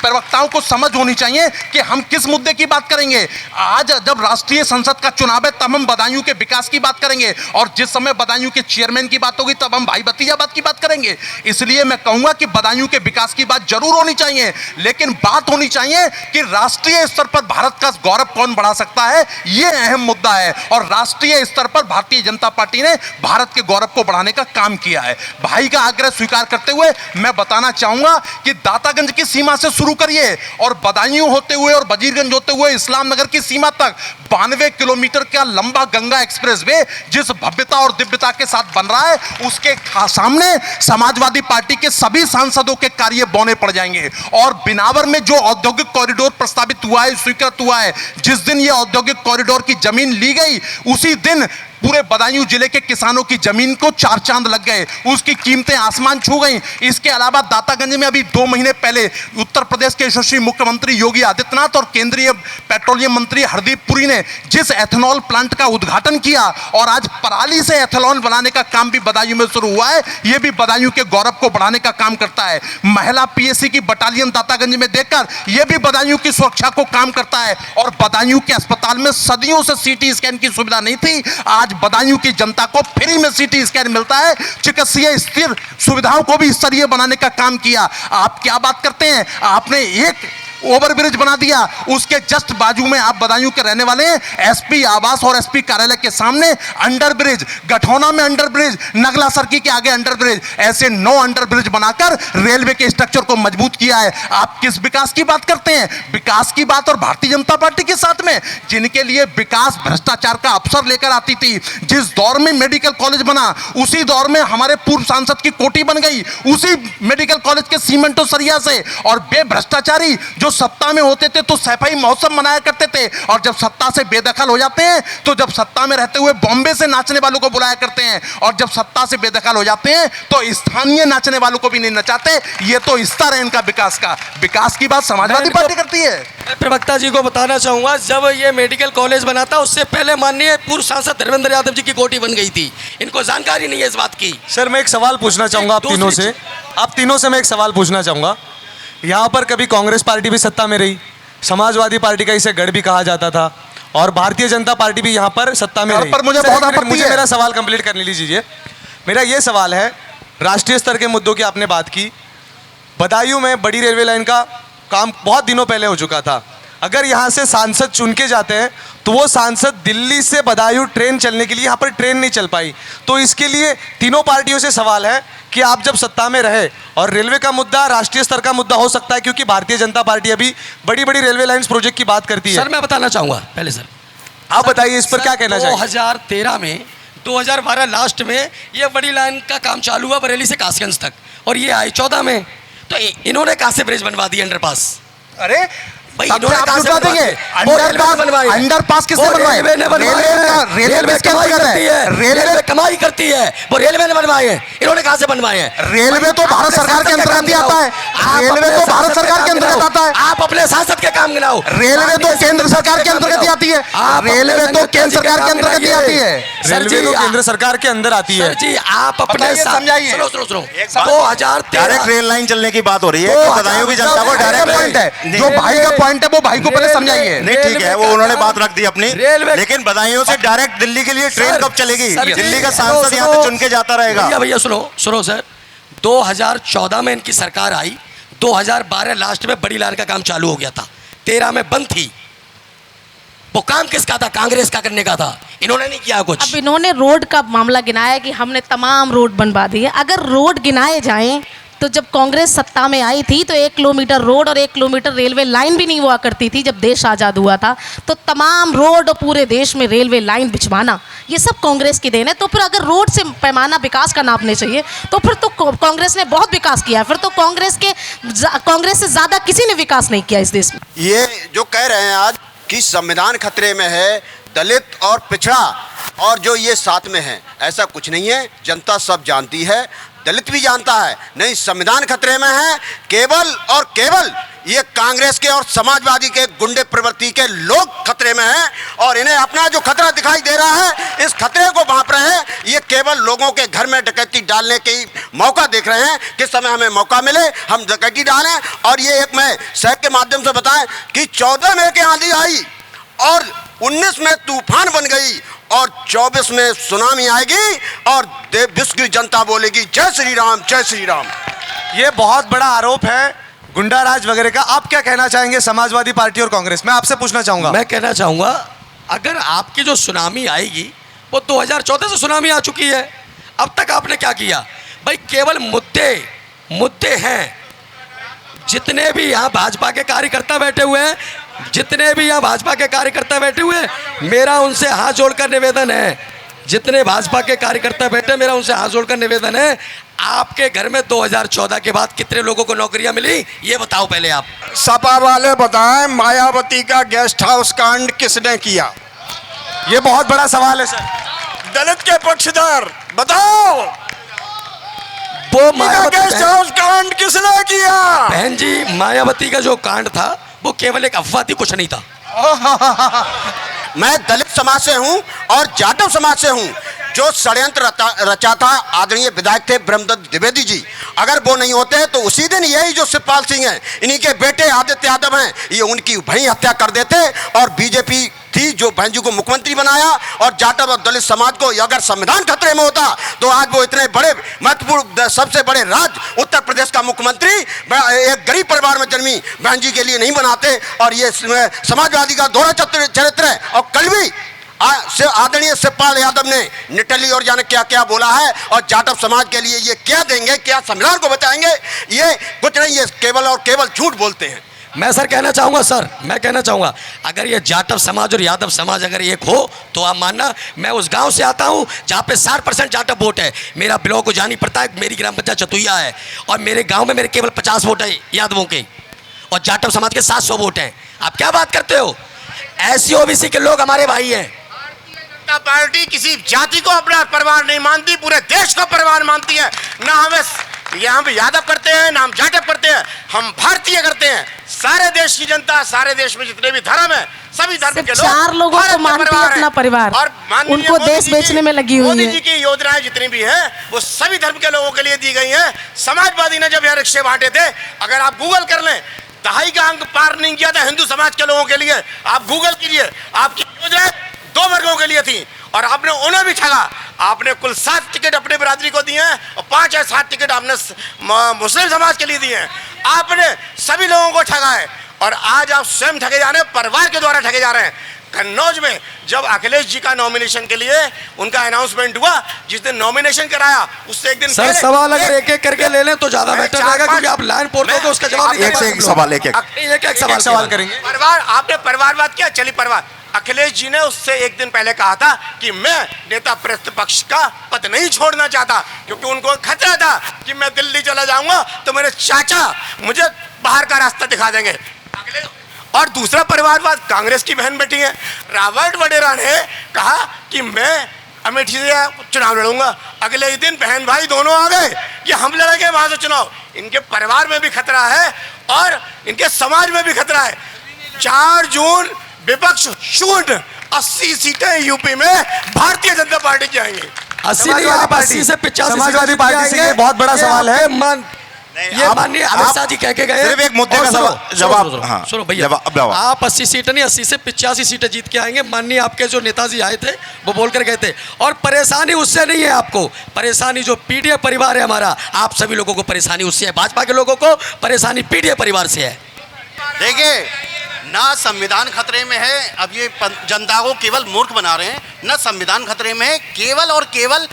प्रवक्ताओं को समझ होनी चाहिए कि हम किस मुद्दे की बात करेंगे। आज जब राष्ट्रीय संसद का चुनाव है तब हम बदायूं के विकास की बात करेंगे, और जिस समय बदायूं के चेयरमैन की बात होगी तब हम भाई भतीजाबाद की बात करेंगे। इसलिए मैं कहूंगा कि बदायूं के विकास की बात जरूर होनी चाहिए, लेकिन बात होनी चाहिए कि राष्ट्रीय स्तर पर भारत का गौरव कौन बढ़ा सकता है, यह अहम मुद्दा है। और राष्ट्रीय स्तर पर भारतीय जनता पार्टी ने भारत के गौरव को बढ़ाने का काम किया है। भाई का आग्रह स्वीकार करते हुए मैं बताना चाहूंगा कि दातागंज की सीमा से शुरू शुरू करिए और बदायूं होते हुए और वजीरगंज होते हुए इस्लाम नगर की सीमा तक 92 किलोमीटर का लंबा गंगा एक्सप्रेसवे जिस भव्यता और दिव्यता के साथ बन रहा है, उसके सामने समाजवादी पार्टी के सभी सांसदों के कार्य बौने पड़ जाएंगे। और बिनावर में जो औद्योगिक कॉरिडोर प्रस्तावित हुआ है, स्वीकृत हुआ है, जिस दिन यह औद्योगिक कॉरिडोर की जमीन ली गई, उसी दिन पूरे बदायूं जिले के किसानों की जमीन को 4 चांद लग गए, उसकी कीमतें आसमान छू गईं। इसके अलावा दातागंज में अभी 2 महीने पहले उत्तर प्रदेश के यशस्वी मुख्यमंत्री योगी आदित्यनाथ और केंद्रीय पेट्रोलियम मंत्री हरदीप पुरी ने जिस एथेनॉल प्लांट का उद्घाटन किया और आज पराली से एथेनॉल बनाने का काम भी बदायूं में शुरू हुआ है, यह भी बदायूं के गौरव को बढ़ाने का काम करता है। महिला पीएससी की बटालियन दातागंज में देखकर यह भी बदायूं की सुरक्षा को काम करता है। और बदायूं के अस्पताल में सदियों से सीटी स्कैन की सुविधा नहीं थी, आज बदायूं की जनता को फ्री में सीटी स्कैन मिलता है। चिकित्सीय स्थिर सुविधाओं को भी स्तरीय बनाने का काम किया। आप क्या बात करते हैं, आपने एक ओवरब्रिज बना दिया, उसके जस्ट बाजू में आप बदायूं के रहने वाले हैं, एसपी आवास और एसपी कार्यालय के सामने अंडरब्रिज, गठौना में अंडरब्रिज, नगला सर्की के आगे अंडरब्रिज, ऐसे 9 अंडरब्रिज बनाकर रेलवे के स्ट्रक्चर को मजबूत किया है। आप किस विकास की बात करते हैं? विकास की बात और भारतीय जनता पार्टी के साथ में, जिनके लिए विकास भ्रष्टाचार का अवसर लेकर आती थी। जिस दौर में मेडिकल कॉलेज बना, उसी दौर में हमारे पूर्व सांसद की कोठी बन गई, उसी मेडिकल कॉलेज के सीमेंटो सरिया से। और बे भ्रष्टाचारी जो सत्ता में होते थे तो सफाई महोत्सव मनाया करते थे, और जब सत्ता से बेदखल हो जाते हैं तो जब सत्ता में रहते हुए बॉम्बे से नाचने वालों को बुलाया करते हैं, और जब सत्ता से बेदखल हो जाते हैं तो स्थानीय नाचने वालों को भी नहीं नचाते। ये तो स्तर है इनका विकास का। विकास की बात समाजवादी पार्टी करती है। मैं प्रवक्ता जी को बताना चाहूंगा, जब ये मेडिकल कॉलेज बना था उससे पहले माननीय पूर्व सांसद धर्मेंद्र यादव जी की कोठी बन गई थी। इनको जानकारी नहीं है इस बात की। सर मैं एक सवाल पूछना चाहूंगा आप तीनों से मैं एक सवाल पूछना चाहूंगा। यहाँ पर कभी कांग्रेस पार्टी भी सत्ता में रही, समाजवादी पार्टी का इसे गढ़ भी कहा जाता था, और भारतीय जनता पार्टी भी यहाँ पर सत्ता में रही। पर मुझे मेरा सवाल कंप्लीट करने लीजिए। मेरा ये सवाल है, राष्ट्रीय स्तर के मुद्दों की आपने बात की, बदायूं में बड़ी रेलवे लाइन का काम बहुत दिनों पहले हो चुका था। अगर यहाँ से सांसद चुन के जाते हैं तो वो सांसद दिल्ली से बदायूं ट्रेन चलने के लिए यहाँ पर ट्रेन नहीं चल पाई। तो इसके लिए तीनों पार्टियों से सवाल है कि आप जब सत्ता में रहे, और रेलवे का मुद्दा राष्ट्रीय स्तर का मुद्दा हो सकता है क्योंकि भारतीय जनता पार्टी अभी बड़ी बड़ी रेलवे लाइंस प्रोजेक्ट की बात करती है। सर मैं बताना चाहूँगा पहले, सर आप बताइए इस पर क्या कहना चाहिए। 2013 में 2012 लास्ट में ये बड़ी लाइन का काम चालू हुआ बरेली से कासगंज तक, और ये आई 14 में। तो इन्होंने कहाँ से ब्रिज बनवा दिया अंडरपास? अरे भाई आप लुटा देंगे। अंडरपास किसने बनवाए? रेलवे कमाई करती है, वो रेलवे ने बनवाए हैं। इन्होंने कहाँ से बनवाए हैं? रेलवे तो भारत सरकार के अंतर्गत आता है। रेलवे तो भारत सरकार के अंतर्गत आता है। आप अपने सांसद के काम गिनाओ। रेलवे तो केंद्र सरकार के अंतर्गत ही आती है। रेलवे तो केंद्र सरकार के अंतर्गत ही आती है। रेलवे तो केंद्र सरकार के अंदर आती है। सर जी आप अपने समझाइए। सुनो 2013 डायरेक्ट रेल लाइन चलने की बात हो रही है, बदायूं की जनता को डायरेक्ट पॉइंट है, जो भाई का पॉइंट है वो भाई को पहले समझाइए। नहीं ठीक है, वो उन्होंने बात रख दी अपनी, लेकिन बदायूं से डायरेक्ट दिल्ली के लिए ट्रेन कब चलेगी? दिल्ली का सांसद यहाँ से चुन के जाता रहेगा। भैया सुनो सर, 2014 में इनकी सरकार आई, 2012 लास्ट में बड़ी लाइन का काम चालू हो गया था, 13 में बंद थी। वो काम किसका था? कांग्रेस का करने का था, इन्होंने नहीं किया कुछ। अब इन्होंने रोड का मामला गिनाया कि हमने तमाम रोड बनवा दिए। अगर रोड गिनाए जाएं तो जब कांग्रेस सत्ता में आई थी तो 1 किलोमीटर रोड और 1 किलोमीटर रेलवे लाइन भी नहीं हुआ करती थी। जब देश आज़ाद हुआ था तो तमाम रोड और पूरे देश में रेलवे लाइन बिछवाना ये सब कांग्रेस की देन है। तो फिर अगर रोड से पैमाना विकास का नापने चाहिए तो फिर तो कांग्रेस ने बहुत विकास किया, फिर तो कांग्रेस से ज़्यादा किसी ने विकास नहीं किया इस देश में। ये जो कह रहे हैं आज कि संविधान खतरे में है, दलित और पिछड़ा और जो ये साथ में है, ऐसा कुछ नहीं है। जनता सब जानती है, दलित भी जानता है। नहीं, संविधान खतरे में है केवल और केवल ये कांग्रेस के और समाजवादी के गुंडे प्रवृत्ति के लोग खतरे में हैं, और इन्हें अपना जो खतरा दिखाई दे रहा है इस खतरे को भांप रहे हैं। ये केवल लोगों के घर में डकैती डालने की मौका देख रहे हैं, किस समय हमें मौका मिले हम डकैती डालें। और ये एक मैं सहयोग के माध्यम से बताएं कि 14 में की आंधी आई और 19 में तूफान बन गई और 24 में सुनामी आएगी और विश्व की जनता बोलेगी जय श्री राम, जय श्री राम। ये बहुत बड़ा आरोप है गुंडा राज वगैरह का। आप क्या कहना चाहेंगे समाजवादी पार्टी और कांग्रेस? मैं आपसे पूछना चाहूंगा। मैं कहना चाहूंगा अगर आपकी जो सुनामी आएगी वो 2014 से सुनामी आ चुकी है। अब तक आपने क्या किया भाई? केवल मुद्दे हैं, जितने भी यहाँ भाजपा के कार्यकर्ता बैठे हुए हैं, जितने भी यहाँ भाजपा के कार्यकर्ता बैठे हुए हैं, मेरा उनसे हाथ जोड़कर निवेदन है, जितने भाजपा के कार्यकर्ता बैठे, मेरा उनसे हाथ जोड़कर निवेदन है, आपके घर में 2014 के बाद कितने लोगों को नौकरियां मिली, ये बताओ पहले आप। सपा वाले बताएं, मायावती का गेस्ट हाउस कांड किसने किया? ये बहुत बड़ा सवाल है सर। दलित के पक्षधर बताओ, वो गेस्ट हाउस कांड किसने किया? बहन जी, मायावती का जो कांड था वो केवल एक अफवाह थी, कुछ नहीं था। मैं दलित समाज से हूं और जाटव समाज से हूं। जो षड्यंत्र रचा था आदरणीय विधायक थे ब्रह्मदत्त द्विवेदी जी, अगर वो नहीं होते तो उसी दिन यही जो शिवपाल सिंह हैं, इन्हीं के बेटे आदित्य यादव हैं, ये उनकी वहीं हत्या कर देते और बीजेपी थी जो बहन जी को मुख्यमंत्री बनाया। और जाटव और दलित समाज को अगर संविधान खतरे में होता तो आज वो इतने बड़े महत्वपूर्ण सबसे बड़े राज्य उत्तर प्रदेश का मुख्यमंत्री एक गरीब परिवार में जन्मी बहन जी के लिए नहीं बनाते। और ये समाजवादी का दोहरा चरित्र है। और कल भी आदरणीय शिवपाल यादव ने निटली और जाने क्या क्या बोला है, और जाटव समाज के लिए ये क्या देंगे, क्या संविधान को बचाएंगे, ये कुछ नहीं, ये केवल और केवल झूठ बोलते हैं। मैं सर कहना चाहूँगा, सर मैं कहना चाहूँगा, अगर ये जाटव समाज और यादव समाज अगर एक हो तो आप मानना, मैं उस गांव से आता हूँ जहाँ पे 60% जाटव वोट है। मेरा ब्लॉक को जानी पड़ता है, मेरी ग्राम पंचायत चतुइया है, और मेरे गांव में मेरे केवल 50 वोट है यादवों के, और जाटव समाज के 700 वोट हैं। आप क्या बात करते हो? ऐसी ओबीसी के लोग हमारे भाई हैं। जनता पार्टी किसी जाति को अपना परिवार नहीं मानती, पूरे देश को परिवार मानती है। ना हमें यहाँ पे यादव करते हैं, ना हम जाटव करते हैं, हम भारतीय करते हैं। सारे देश की जनता, सारे देश में जितने भी धर्म है, सभी धर्म के लोग 4 लोगों को मानती है अपना परिवार, और उनको देश बेचने में लगी हुई है। मोदी जी की योजनाएं जितनी भी हैं वो सभी धर्म के लोगों के लिए दी गई हैं। समाजवादी ने जब यह रिक्शे बांटे थे, अगर आप गूगल कर लें, 2.5 का अंक पार नहीं किया था हिंदू समाज के लोगों के लिए। आप गूगल कीजिए, आपकी योजनाएं 2 वर्गों के लिए थी और आपने उन्हें भी ठगा। आपने कुल 7 टिकट अपने बिरादरी को दिए हैं और 5 या 7 टिकट आपने मुस्लिम समाज के लिए दिए हैं। आपने सभी लोगों को ठगा है और आज आप स्वयं ठगे जा रहे हैं, परिवार के द्वारा ठगे जा रहे हैं। कन्नौज में जब अखिलेश जी का नॉमिनेशन के लिए उनका अनाउंसमेंट हुआ, जिस दिन नॉमिनेशन कराया उससे एक दिन सर सवाल अगर एक एक करके ले लें तो ज्यादा बेटर रहेगा, क्योंकि आप लाइन पोर्ट हो तो उसका जवाब एक से एक सवाल एक सवाल करेंगे। परिवार, आपने परिवारवाद किया, चलिए परिवार। अखिलेश जी ने उससे एक दिन पहले कहा था कि मैं नेता प्रतिपक्ष का पद नहीं छोड़ना चाहता, क्योंकि उनको खतरा था कि मैं दिल्ली चला जाऊंगा तो मेरे चाचा मुझे बाहर का रास्ता दिखा देंगे। और दूसरा परिवारवाद, कांग्रेस की बहन बेटी है रॉबर्ट वडेरा ने कहा कि मैं अमेठी से चुनाव लड़ूंगा। अगले ही दिन बहन भाई दोनों आ गए कि हम लड़ेंगे वहां से चुनाव। इनके परिवार में भी खतरा है और इनके समाज में भी खतरा है। 4 जून विपक्ष शून्य, 80 सीटें यूपी में भारतीय जनता पार्टी की आएंगी। 80 नहीं, आप 80 से 85 समाजवादी पार्टी से ये बहुत बड़ा सवाल है। ये माननीय अमित शाह जी कह के गए, सिर्फ एक मुद्दे का जवाब। हाँ, सुनो भैया, आप 80 सीटें नहीं 80 से 85 सीटें जीत के आएंगे। माननीय आपके जो नेताजी आए थे वो बोलकर गए थे। और परेशानी उससे नहीं है, आपको परेशानी जो पीडीए परिवार है हमारा, आप सभी लोगों को परेशानी उससे है। भाजपा के लोगों को परेशानी पीडीए परिवार से है। देखिए, ना संविधान खतरे में है, अब ये जनता को केवल मूर्ख बना रहे हैं, ना संविधान खतरे में है, केवल और केवल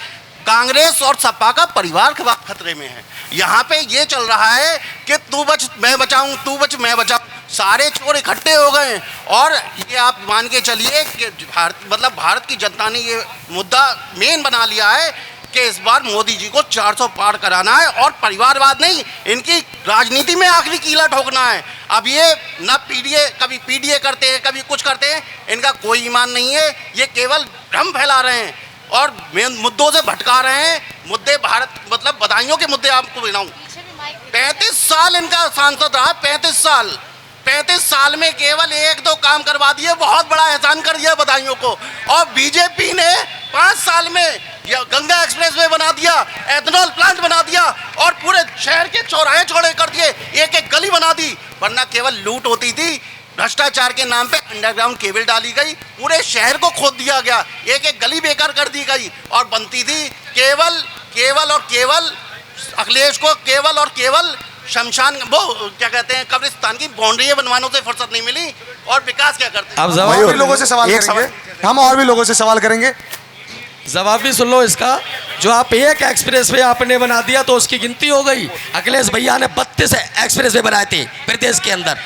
कांग्रेस और सपा का परिवार खतरे में है। यहाँ पे ये चल रहा है कि तू बच मैं बचाऊं, तू बच मैं बचाऊं, सारे चोर इकट्ठे हो गए। और ये आप मान के चलिए कि भारत की जनता ने ये मुद्दा मेन बना लिया है कि इस बार मोदी जी को 400 पार कराना है और परिवारवाद नहीं, इनकी राजनीति में आखिरी कीला ठोकना है। अब ये ना कभी पीडीए करते हैं, कभी कुछ करते हैं, इनका कोई ईमान नहीं है। ये केवल भ्रम फैला रहे हैं और मुद्दों से भटका रहे हैं। मुद्दे भारत बधाइयों के मुद्दे आपको गिनाऊं, 35 साल इनका सांसद रहा, 35 साल में केवल 1-2 काम करवा दिए, बहुत बड़ा एहसान कर दिया बधाइयों को। और बीजेपी ने 5 साल में गंगा एक्सप्रेसवे बना दिया, एथेनॉल प्लांट बना दिया और पूरे शहर के चौराहे चौड़े कर दिए, एक गली बना दी। वरना केवल लूट होती थी, भ्रष्टाचार के नाम पे अंडरग्राउंड केबल डाली गई, पूरे शहर को खोद दिया गया, एक गली बेकार कर दी गई और बनती थी केवल और केवल अखिलेश को केवल और केवल शमशान, वो क्या कहते हैं, कब्रिस्तान की बाउंड्री बनवाने से फुर्सत नहीं मिली। और विकास क्या करते हैं? अब और भी लोगों से सवाल करेंगे, हम और भी लोगों से सवाल करेंगे। जवाब भी सुन लो इसका। जो आप एक एक्सप्रेस वे आपने बना दिया तो उसकी गिनती हो गई। अखिलेश भैया ने 32 एक्सप्रेस वे बनाए थे प्रदेश के अंदर।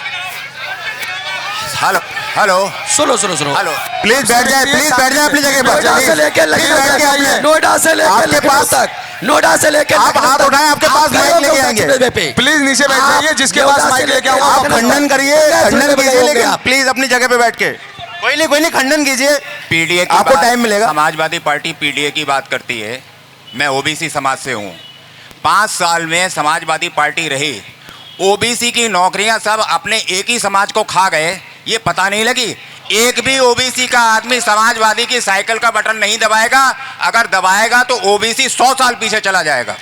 हेलो हेलो सुनो सुनो सुनो, हेलो, प्लीज बैठ जाए, प्लीज बैठ जाए अपनी जगह पर। नोएडा से लेकर लखनऊ तक, नोएडा से लेकर लखनऊ तक, नोएडा से लेकर आप हाथ उठाएं, आपके पास माइक लेके आएंगे। प्लीज नीचे बैठ जाइए, जिसके पास माइक लेके आऊंगा। आप खंडन करिए, खंडन कीजिए, लेकिन प्लीज अपनी जगह पे बैठ के। कोई नहीं, खंडन कीजिए, पीडीए की आपको टाइम मिलेगा। समाजवादी पार्टी पीडीए की बात करती है। मैं ओबीसी समाज से हूँ। 5 साल में समाजवादी पार्टी रही, ओबीसी की नौकरियां सब अपने एक ही समाज को खा गए, ये पता नहीं लगी। एक भी ओबीसी का आदमी समाजवादी की साइकिल का बटन नहीं दबाएगा। अगर दबाएगा तो ओबीसी 100 साल पीछे चला जाएगा।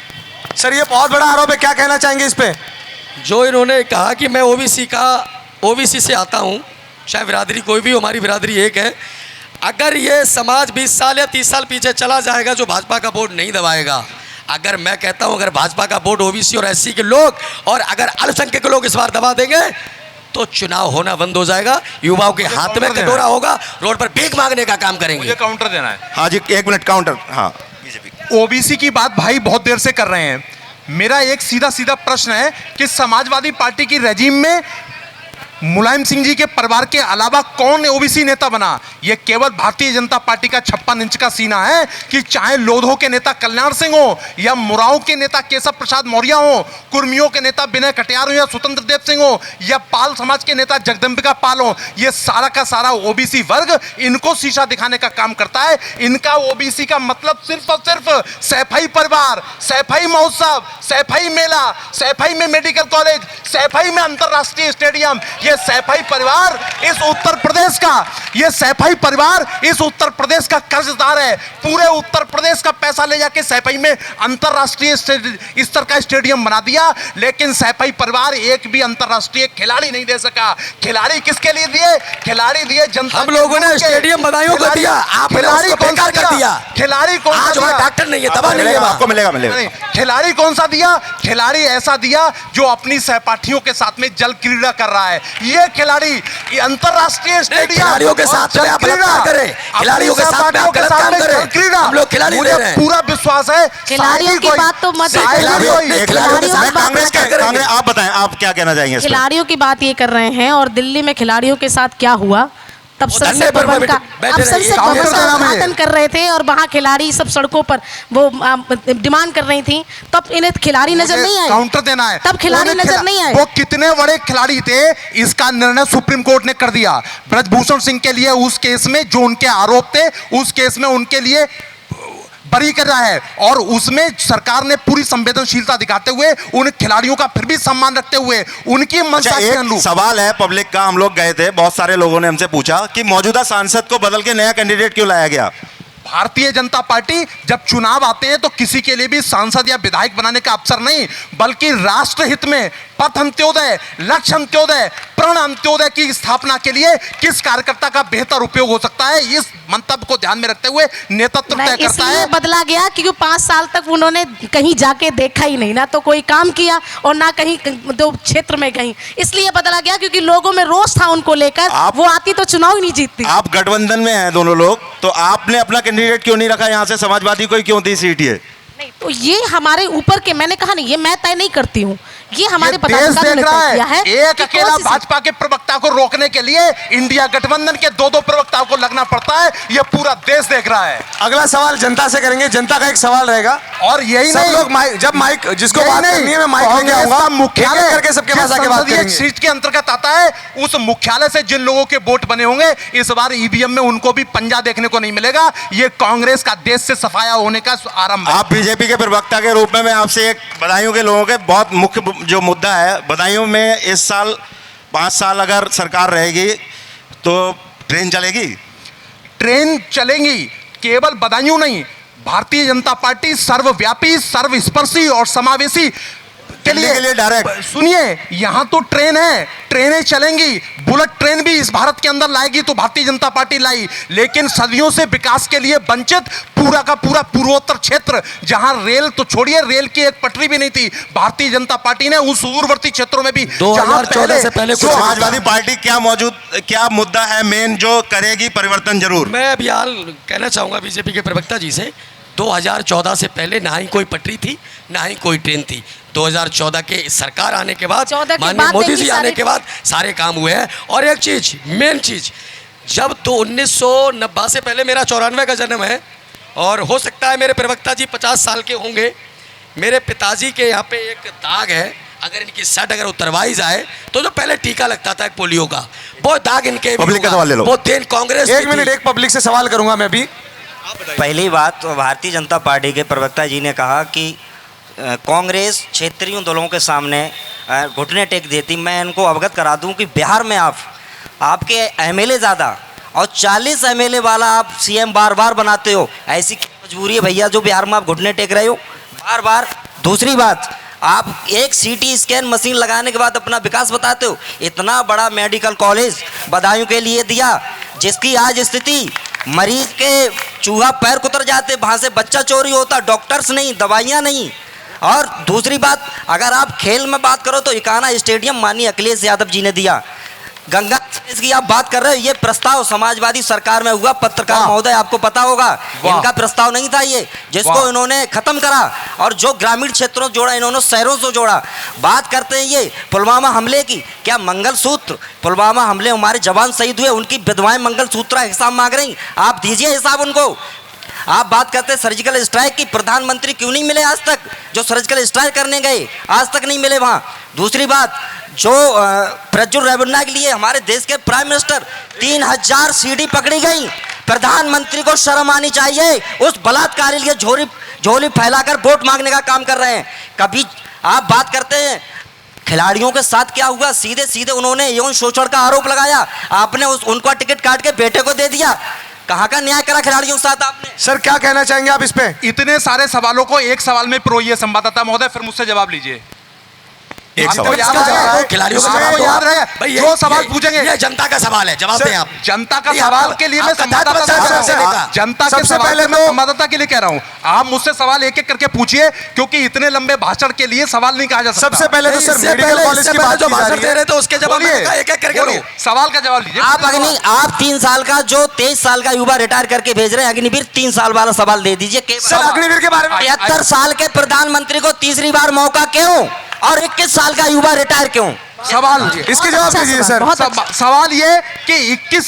सर ये बहुत बड़ा आरोप है, क्या कहना चाहेंगे इस पे? जो इन्होंने कहा कि मैं ओबीसी से आता हूँ, चाहे बिरादरी कोई भी, हमारी बिरादरी एक है। अगर ये समाज 20 साल या 30 साल पीछे चला जाएगा जो भाजपा का वोट नहीं दबाएगा। अगर मैं कहता हूं अगर भाजपा का वोट ओबीसी और एससी के लोग और अगर अल्पसंख्यक के लोग इस बार दबा देंगे तो चुनाव होना बंद हो जाएगा। युवाओं के हाथ में कटोरा होगा, रोड पर भीख मांगने का काम करेंगे। मुझे काउंटर देना है। हाँ जी, 1 मिनट काउंटर। हाँ, ओबीसी की बात भाई बहुत देर से कर रहे हैं। मेरा एक सीधा सीधा प्रश्न है कि समाजवादी पार्टी की रेजिम में मुलायम सिंह जी के परिवार के अलावा कौन ओबीसी नेता बना? ये केवल भारतीय जनता पार्टी का 56 इंच का सीना है कि चाहे लोधो के नेता कल्याण सिंह हो या मुराओं के नेता केशव प्रसाद मौर्य हो, कुर्मियों के नेता विनय कटियार हो या स्वतंत्र देव सिंह हो या पाल समाज के नेता जगदम्बिका पाल हो, ये सारा का सारा ओबीसी वर्ग इनको शीशा दिखाने का काम करता है। इनका ओबीसी का मतलब सिर्फ और सिर्फ सैफई परिवार, सैफई महोत्सव, सैफई मेला, सैफई में मेडिकल कॉलेज, सैफई में अंतरराष्ट्रीय स्टेडियम। ये सैफई परिवार इस उत्तर प्रदेश का, ये सैफई परिवार इस उत्तर प्रदेश का कर्जदार है। पूरे उत्तर प्रदेश का पैसा ले जाके सैफई में अंतरराष्ट्रीय स्तर का स्टेडियम बना दिया, लेकिन सैफई परिवार एक भी अंतरराष्ट्रीय खिलाड़ी नहीं दे सका। खिलाड़ी किसके लिए दिए? खिलाड़ी दिए जनता। हम लोगों ने स्टेडियम बधाइयों को दिया, आपने खिलाड़ी उसको बेकार कर दिया। खिलाड़ी कौन सा दिया? डॉक्टर नहीं है, दवा नहीं है, आपको मिलेगा। खिलाड़ी कौन सा दिया? खिलाड़ी ऐसा दिया जो अपनी सहपाठियों के साथ में जल क्रीड़ा कर रहा है। ये खिलाड़ी ये अंतरराष्ट्रीय स्टेडियम खिलाड़ियों के साथ में आप गलत करें, खिलाड़ियों के साथ में आप गलत काम करें। हम लोग खिलाड़ी ले रहे हैं। पूरा विश्वास है खिलाड़ियों की बात तो मत कांग्रेस, आप बताएं, आप क्या कहना चाहेंगे? खिलाड़ियों की बात ये कर रहे हैं और दिल्ली में खिलाड़ियों के साथ क्या हुआ? तब संसद भवन का उद्घाटन कर रहे थे और वहाँ खिलाड़ी सब सड़कों पर वो डिमांड कर रही थी, तब इन्हें खिलाड़ी नजर नहीं आए। काउंटर देना है, तब खिलाड़ी नजर नहीं आए। वो कितने बड़े खिलाड़ी थे इसका निर्णय सुप्रीम कोर्ट ने कर दिया। ब्रजभूषण सिंह के लिए उस केस में जो उनके आरोप थे, उस केस में उनके लिए बरी कर रहा है और उसमें सरकार ने पूरी संवेदनशीलता दिखाते हुए उन खिलाड़ियों का फिर भी सम्मान रखते हुए उनकी मंशा के अनुरूप। सवाल है पब्लिक का, हम लोग गए थे, बहुत सारे लोगों ने हमसे पूछा कि मौजूदा सांसद को बदल के नया कैंडिडेट क्यों लाया गया? भारतीय जनता पार्टी जब चुनाव आते हैं तो किसी के लिए भी सांसद या विधायक बनाने का अवसर नहीं, बल्कि राष्ट्रहित में पथ अंत्योदय, लक्ष्य अंत्योदय, प्रण अंत्योदय की स्थापना के लिए किस कार्यकर्ता का बेहतर उपयोग हो सकता है, इस मंतव्य को ध्यान में रखते हुए नेतृत्व तय करता है। बदला गया क्योंकि 5 साल तक उन्होंने कहीं जाके देखा ही नहीं, ना तो कोई काम किया और ना कहीं दो क्षेत्र में कहीं, इसलिए बदला गया क्योंकि लोगों में रोष था उनको लेकर। वो आती तो चुनाव ही नहीं जीतती। आप गठबंधन में हैं दोनों लोग, तो आपने अपना कैंडिडेट क्यों नहीं रखा? यहाँ से समाजवादी को क्यों दी सीट? ये नहीं, तो ये हमारे ऊपर के, मैंने कहा नहीं, ये मैं तय नहीं करती हूँ, ये हमारे पदाधिकारियों ने तय किया है। एक अकेला भाजपा के प्रवक्ता को रोकने के लिए इंडिया गठबंधन के 2-2 प्रवक्ताओं को लगना पड़ता है, ये पूरा देश देख रहा है। अगला सवाल जनता से करेंगे, जनता का एक सवाल रहेगा और यही नहीं, लोग माइक, जब माइक जिसको बात करनी है मैं माइक लेके आऊंगा, मुख्यालय करके सबके पास आके बात करेंगे। सीट के अंतर्गत आता है, उस मुख्यालय से जिन लोगों के वोट बने होंगे इस बार ईवीएम में उनको भी पंजा देखने को नहीं मिलेगा। ये कांग्रेस का देश से सफाया होने का आरंभ है। आप बीजेपी के प्रवक्ता के रूप में मैं आपसे एक बदायूं के लोगों के बहुत मुख्य जो मुद्दा है, बदायूं में इस साल 5 साल अगर सरकार रहेगी तो ट्रेन चलेगी? ट्रेन चलेंगी, केवल बदायूं नहीं, भारतीय जनता पार्टी सर्वव्यापी, सर्वस्पर्शी और समावेशी के लिए डायरेक्ट। सुनिए, यहां तो ट्रेन है, ट्रेनें चलेंगी, बुलेट ट्रेन भी इस भारत के अंदर लाएगी तो भारतीय जनता पार्टी लाई, लेकिन सदियों से विकास के लिए वंचित पूरा का पूरा पूर्वोत्तर क्षेत्र, जहां रेल तो छोड़िए, रेल की एक पटरी भी नहीं थी, भारतीय जनता पार्टी ने उस सुदूरवर्ती क्षेत्रों में भी 2014 से पहले कुछ समाजवादी पार्टी क्या मुद्दा है मेन जो करेगी परिवर्तन जरूर? मैं अभी हाल कहना चाहूँगा बीजेपी के प्रवक्ता जी से, 2014 से पहले ना ही कोई पटरी थी ना ही कोई ट्रेन थी। 2014 के सरकार आने के बाद, माननीय मोदी जी आने के बाद सारे काम हुए हैं। और एक चीज़, मेन चीज़, जब तो 1990 से पहले मेरा 94 का जन्म है और हो सकता है मेरे प्रवक्ता जी 50 साल के होंगे। मेरे पिताजी के यहाँ पे एक दाग है, अगर इनकी शर्ट अगर उतरवाई जाए तो जो पहले टीका लगता था एक पोलियो का, वो दाग इनके पब्लिक का सवाल ले लो। वो देन कांग्रेस। एक मिनट, एक पब्लिक से सवाल करूंगा मैं भी। पहली बात तो भारतीय जनता पार्टी के प्रवक्ता जी ने कहा कि कांग्रेस क्षेत्रीय दलों के सामने घुटने टेक देती। मैं इनको अवगत करा दूं कि बिहार में आपके एमएलए ज़्यादा और 40 एमएलए वाला आप सीएम बार बार बनाते हो। ऐसी क्या मजबूरी है भैया जो बिहार में आप घुटने टेक रहे हो बार बार? दूसरी बात, आप एक सीटी स्कैन मशीन लगाने के बाद अपना विकास बताते हो। इतना बड़ा मेडिकल कॉलेज बदायूं के लिए दिया, जिसकी आज स्थिति मरीज के चूहा पैर कुतर जाते, वहाँ से बच्चा चोरी होता, डॉक्टर्स नहीं, दवाइयाँ नहीं। और दूसरी बात, अगर आप खेल में बात करो तो इकाना स्टेडियम माननीय अखिलेश यादव जी ने दिया। गंगा एक्सप्रेस की आप बात कर रहे हो, ये प्रस्ताव समाजवादी सरकार में हुआ। पत्रकार महोदय आपको पता होगा, इनका प्रस्ताव नहीं था ये, जिसको इन्होंने खत्म करा और जो ग्रामीण क्षेत्रों जोड़ा, इन्होंने शहरों से जोड़ा। बात करते हैं ये पुलवामा हमले की, क्या मंगलसूत्र, पुलवामा हमले हमारे जवान शहीद हुए, उनकी विधवाएं मंगलसूत्र का हिसाब मांग रही, आप दीजिए हिसाब उनको। आप बात करते हैं सर्जिकल स्ट्राइक की, प्रधानमंत्री क्यों नहीं मिले आज तक? जो सर्जिकल स्ट्राइक करने गए आज तक नहीं मिले वहाँ। दूसरी बात, जो प्रज्वल रेवन्ना के लिए हमारे देश के प्राइम मिनिस्टर 3000 सीढ़ी पकड़ी गई। प्रधानमंत्री को शर्म आनी चाहिए, उस बलात्कारी लिए झोली फैलाकर वोट मांगने का काम कर रहे हैं। कभी आप बात करते हैं खिलाड़ियों के साथ क्या हुआ, सीधे सीधे उन्होंने यौन शोषण का आरोप लगाया, आपने उनका टिकट काट के बेटे को दे दिया। कहाँ का न्याय करा खिलाड़ियों के साथ आपने? सर क्या कहना चाहेंगे आप इस पे? इतने सारे सवालों को एक सवाल में पिरोइए संवाददाता महोदय, फिर मुझसे जवाब लीजिए। एक सवाल खिलाड़ियों का आपको याद रहे जो सवाल पूछेंगे, ये जनता का सवाल है, जवाब दें आप। जनता का सवाल के लिए मैं संवाददाता के लिए कह रहा हूँ, आप मुझसे सवाल एक एक करके पूछिए, क्योंकि इतने लंबे भाषण के लिए सवाल नहीं कहा जा सकता। सबसे पहले तो सर मेडिकल कॉलेज की बात जो भाषण दे रहे थे उसके जवाब एक एक करके लो, सवाल का जवाब लीजिए। आप 3 साल का, जो 23 साल का युवा रिटायर करके भेज रहे हैं, अग्निवीर 3 साल वाला सवाल दे दीजिए। अग्निवीर के बारे में 75 साल के प्रधानमंत्री को तीसरी बार मौका क्यों, और 21 साल का युवा रिटायर क्यों? सवाल इसके जवाब दीजिए सर। सवाल ये कि 21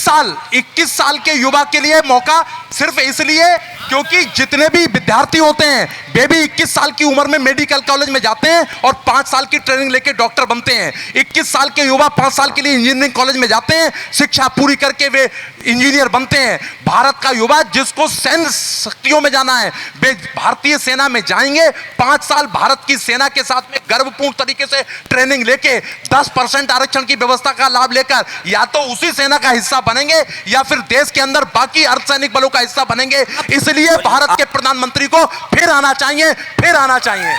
साल के युवा के लिए मौका सिर्फ इसलिए क्योंकि जितने भी विद्यार्थी होते हैं वे भी 21 साल की उम्र में मेडिकल कॉलेज में जाते हैं और 5 साल की ट्रेनिंग लेके डॉक्टर बनते हैं। 21 साल के युवा 5 साल के लिए इंजीनियरिंग कॉलेज में जाते हैं, शिक्षा पूरी करके वे इंजीनियर बनते हैं। भारत का युवा जिसको सैन्य शक्तियों में जाना है, वे भारतीय सेना में जाएंगे। 5 साल भारत की सेना के साथ में गर्वपूर्ण तरीके से ट्रेनिंग लेके 10% आरक्षण की व्यवस्था का लाभ लेकर या तो उसी सेना का हिस्सा बनेंगे या फिर देश के अंदर बाकी अर्धसैनिक बलों का हिस्सा बनेंगे। इसलिए भारत के प्रधानमंत्री को फिर आना चाहिए।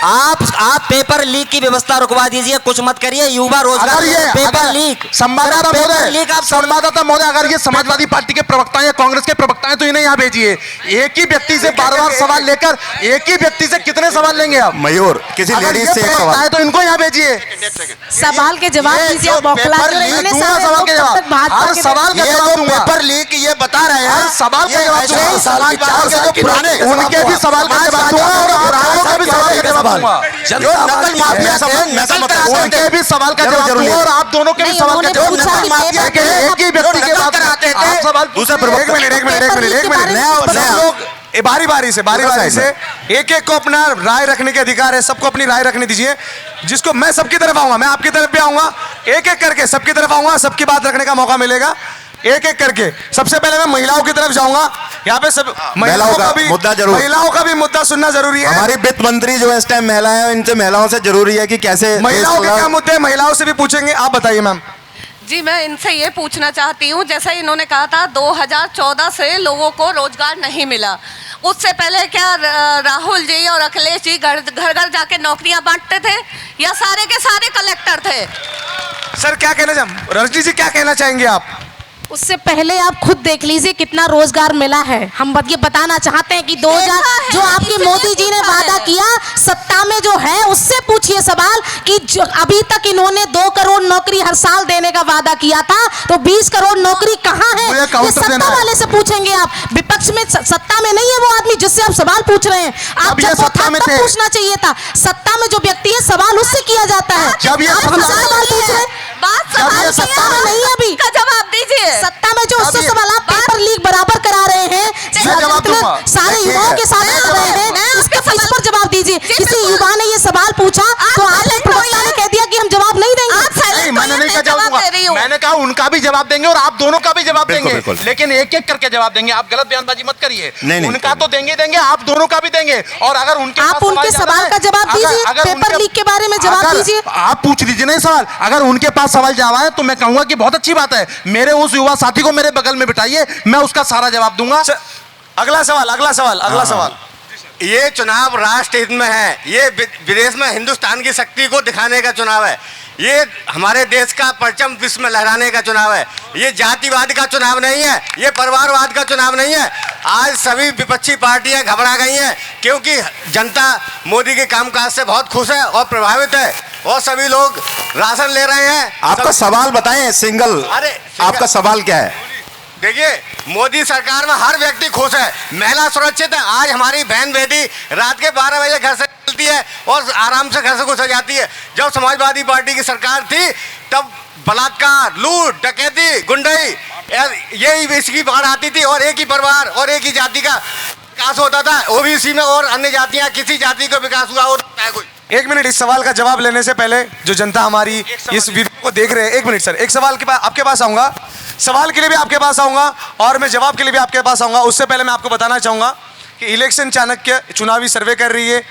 आप पेपर लीक की व्यवस्था रुकवा दीजिए, कुछ मत करिए। युवा रोजगार पेपर लीक, संवाददाता महोदय, अगर ये समाजवादी पार्टी के प्रवक्ता हैं, कांग्रेस के प्रवक्ता हैं, तो इन्हें यहाँ भेजिए। एक ही व्यक्ति से बार बार सवाल लेकर, एक ही व्यक्ति से कितने सवाल लेंगे आप? मयूर, किसी लेडीज से एक सवाल है तो इनको यहाँ भेजिए। सवाल के जवाब दीजिए। हर सवाल का जवाब दूंगा। पेपर लीक ये बता रहे हैं, सवाल का जवाब उनके भी सवाल का जवाब दूंगा और पुरानों के भी सवाल का जवाब दूंगा। जो नकल माफिया उनके भी सवाल का जवाब दूंगा और आप दोनों के भी सवाल का जवाब। एक ही व्यक्ति के बात कराते थे सवाल। एक मिनट बारी बारी से एक एक को अपना राय रखने के अधिकार है। सबको अपनी राय रखने दीजिए। जिसको मैं सबकी तरफ आऊंगा, मैं आपकी तरफ भी आऊंगा, एक एक करके सबकी तरफ आऊंगा, सबकी बात रखने का मौका मिलेगा एक एक करके। सबसे पहले मैं महिलाओं की तरफ जाऊंगा। यहाँ पे सब महिलाओं का भी मुद्दा जरूर, महिलाओं का भी मुद्दा सुनना जरूरी है। हमारी वित्त मंत्री जो इस टाइम महिला है, इनसे महिलाओं से जरूरी है कि कैसे महिलाओं के क्या मुद्दे, महिलाओं से भी पूछेंगे। आप बताइए मैम। जी, मैं इनसे ये पूछना चाहती हूँ, जैसा इन्होंने कहा था 2014 से लोगों को रोजगार नहीं मिला, उससे पहले क्या राहुल जी और अखिलेश जी घर घर जाके नौकरियां बांटते थे या सारे के सारे कलेक्टर थे? सर क्या कहना चाहेंगे, रजनी जी क्या कहना चाहेंगे आप? उससे पहले आप खुद देख लीजिए कितना रोजगार मिला है। हम ये बताना चाहते हैं कि 2000 जो आपके मोदी जी ने वादा किया सत्ता में जो है उससे पूछिए सवाल कि जो अभी तक इन्होंने 2 करोड़ नौकरी हर साल देने का वादा किया था, तो 20 करोड़ नौकरी कहाँ है? ये सत्ता वाले से पूछेंगे आप। विपक्ष में सत्ता में नहीं है वो आदमी जिससे आप सवाल पूछ रहे हैं। आप जब सत्ता में थे पूछना चाहिए था। सत्ता में जो व्यक्ति है सवाल उससे किया जाता है। जब ये सवाल पूछ रहे हैं, सत्ता में नहीं है अभी, जवाब दीजिए। सत्ता में जो उससे सवाल आप पेपर लीक बराबर करा रहे हैं, सारे युवाओं के साथ कर रहे हैं, इसके इस पर जवाब दीजिए। किसी युवा ने ये सवाल पूछा तो आपने प्रवक्ता ने कह दिया कि हम जवाब नहीं देंगे। मैंने नहीं कहा जवाब दूंगा, मैंने कहा उनका भी जवाब देंगे और आप दोनों का भी जवाब देंगे, लेकिन एक एक करके जवाब देंगे। आप गलत बयानबाजी मत करिए। उनका तो देंगे देंगे, आप दोनों का भी देंगे। और अगर उनके आप उनके सवाल का जवाब दीजिए, पेपर लीक के बारे में जवाब दीजिए। आप पूछ लीजिए ना सवाल, अगर उनके पास सवाल जवाब है तो मैं कहूंगा कि बहुत अच्छी बात है। मेरे उस युवा साथी को मेरे बगल में बिठाइए, मैं उसका सारा जवाब दूंगा। अगला सवाल। ये चुनाव राष्ट्र हित में है, ये विदेश में हिंदुस्तान की शक्ति को दिखाने का चुनाव है, ये हमारे देश का परचम विश्व में लहराने का चुनाव है। ये जातिवाद का चुनाव नहीं है, ये परिवारवाद का चुनाव नहीं है। आज सभी विपक्षी पार्टियां घबरा गई हैं क्योंकि जनता मोदी के कामकाज से बहुत खुश है और प्रभावित है, और सभी लोग राशन ले रहे हैं। आपका सवाल बताएं सिंगल। आपका सवाल क्या है? देखिए, मोदी सरकार में हर व्यक्ति खुश है, महिला सुरक्षित है। आज हमारी बहन बेटी रात के 12 बजे घर से निकलती है और आराम से घर से घुस जाती है। जब समाजवादी पार्टी की सरकार थी तब बलात्कार, लूट, डकैती, गुंडाई, यही इसकी बाढ़ आती थी और एक ही परिवार और एक ही जाति का विकास होता था। ओबीसी में और अन्य जातियां, किसी जाति का विकास हुआ होता है कोई? एक मिनट, इस सवाल का जवाब लेने से पहले जो जनता हमारी इस वीडियो को देख रहे हैं, एक मिनट सर, एक सवाल के बाद आपके पास आऊंगा, सवाल के लिए भी आपके पास आऊंगा और मैं जवाब के लिए भी आपके पास आऊंगा। उससे पहले मैं आपको बताना चाहूंगा कि इलेक्शन चाणक्य चुनावी सर्वे कर रही है।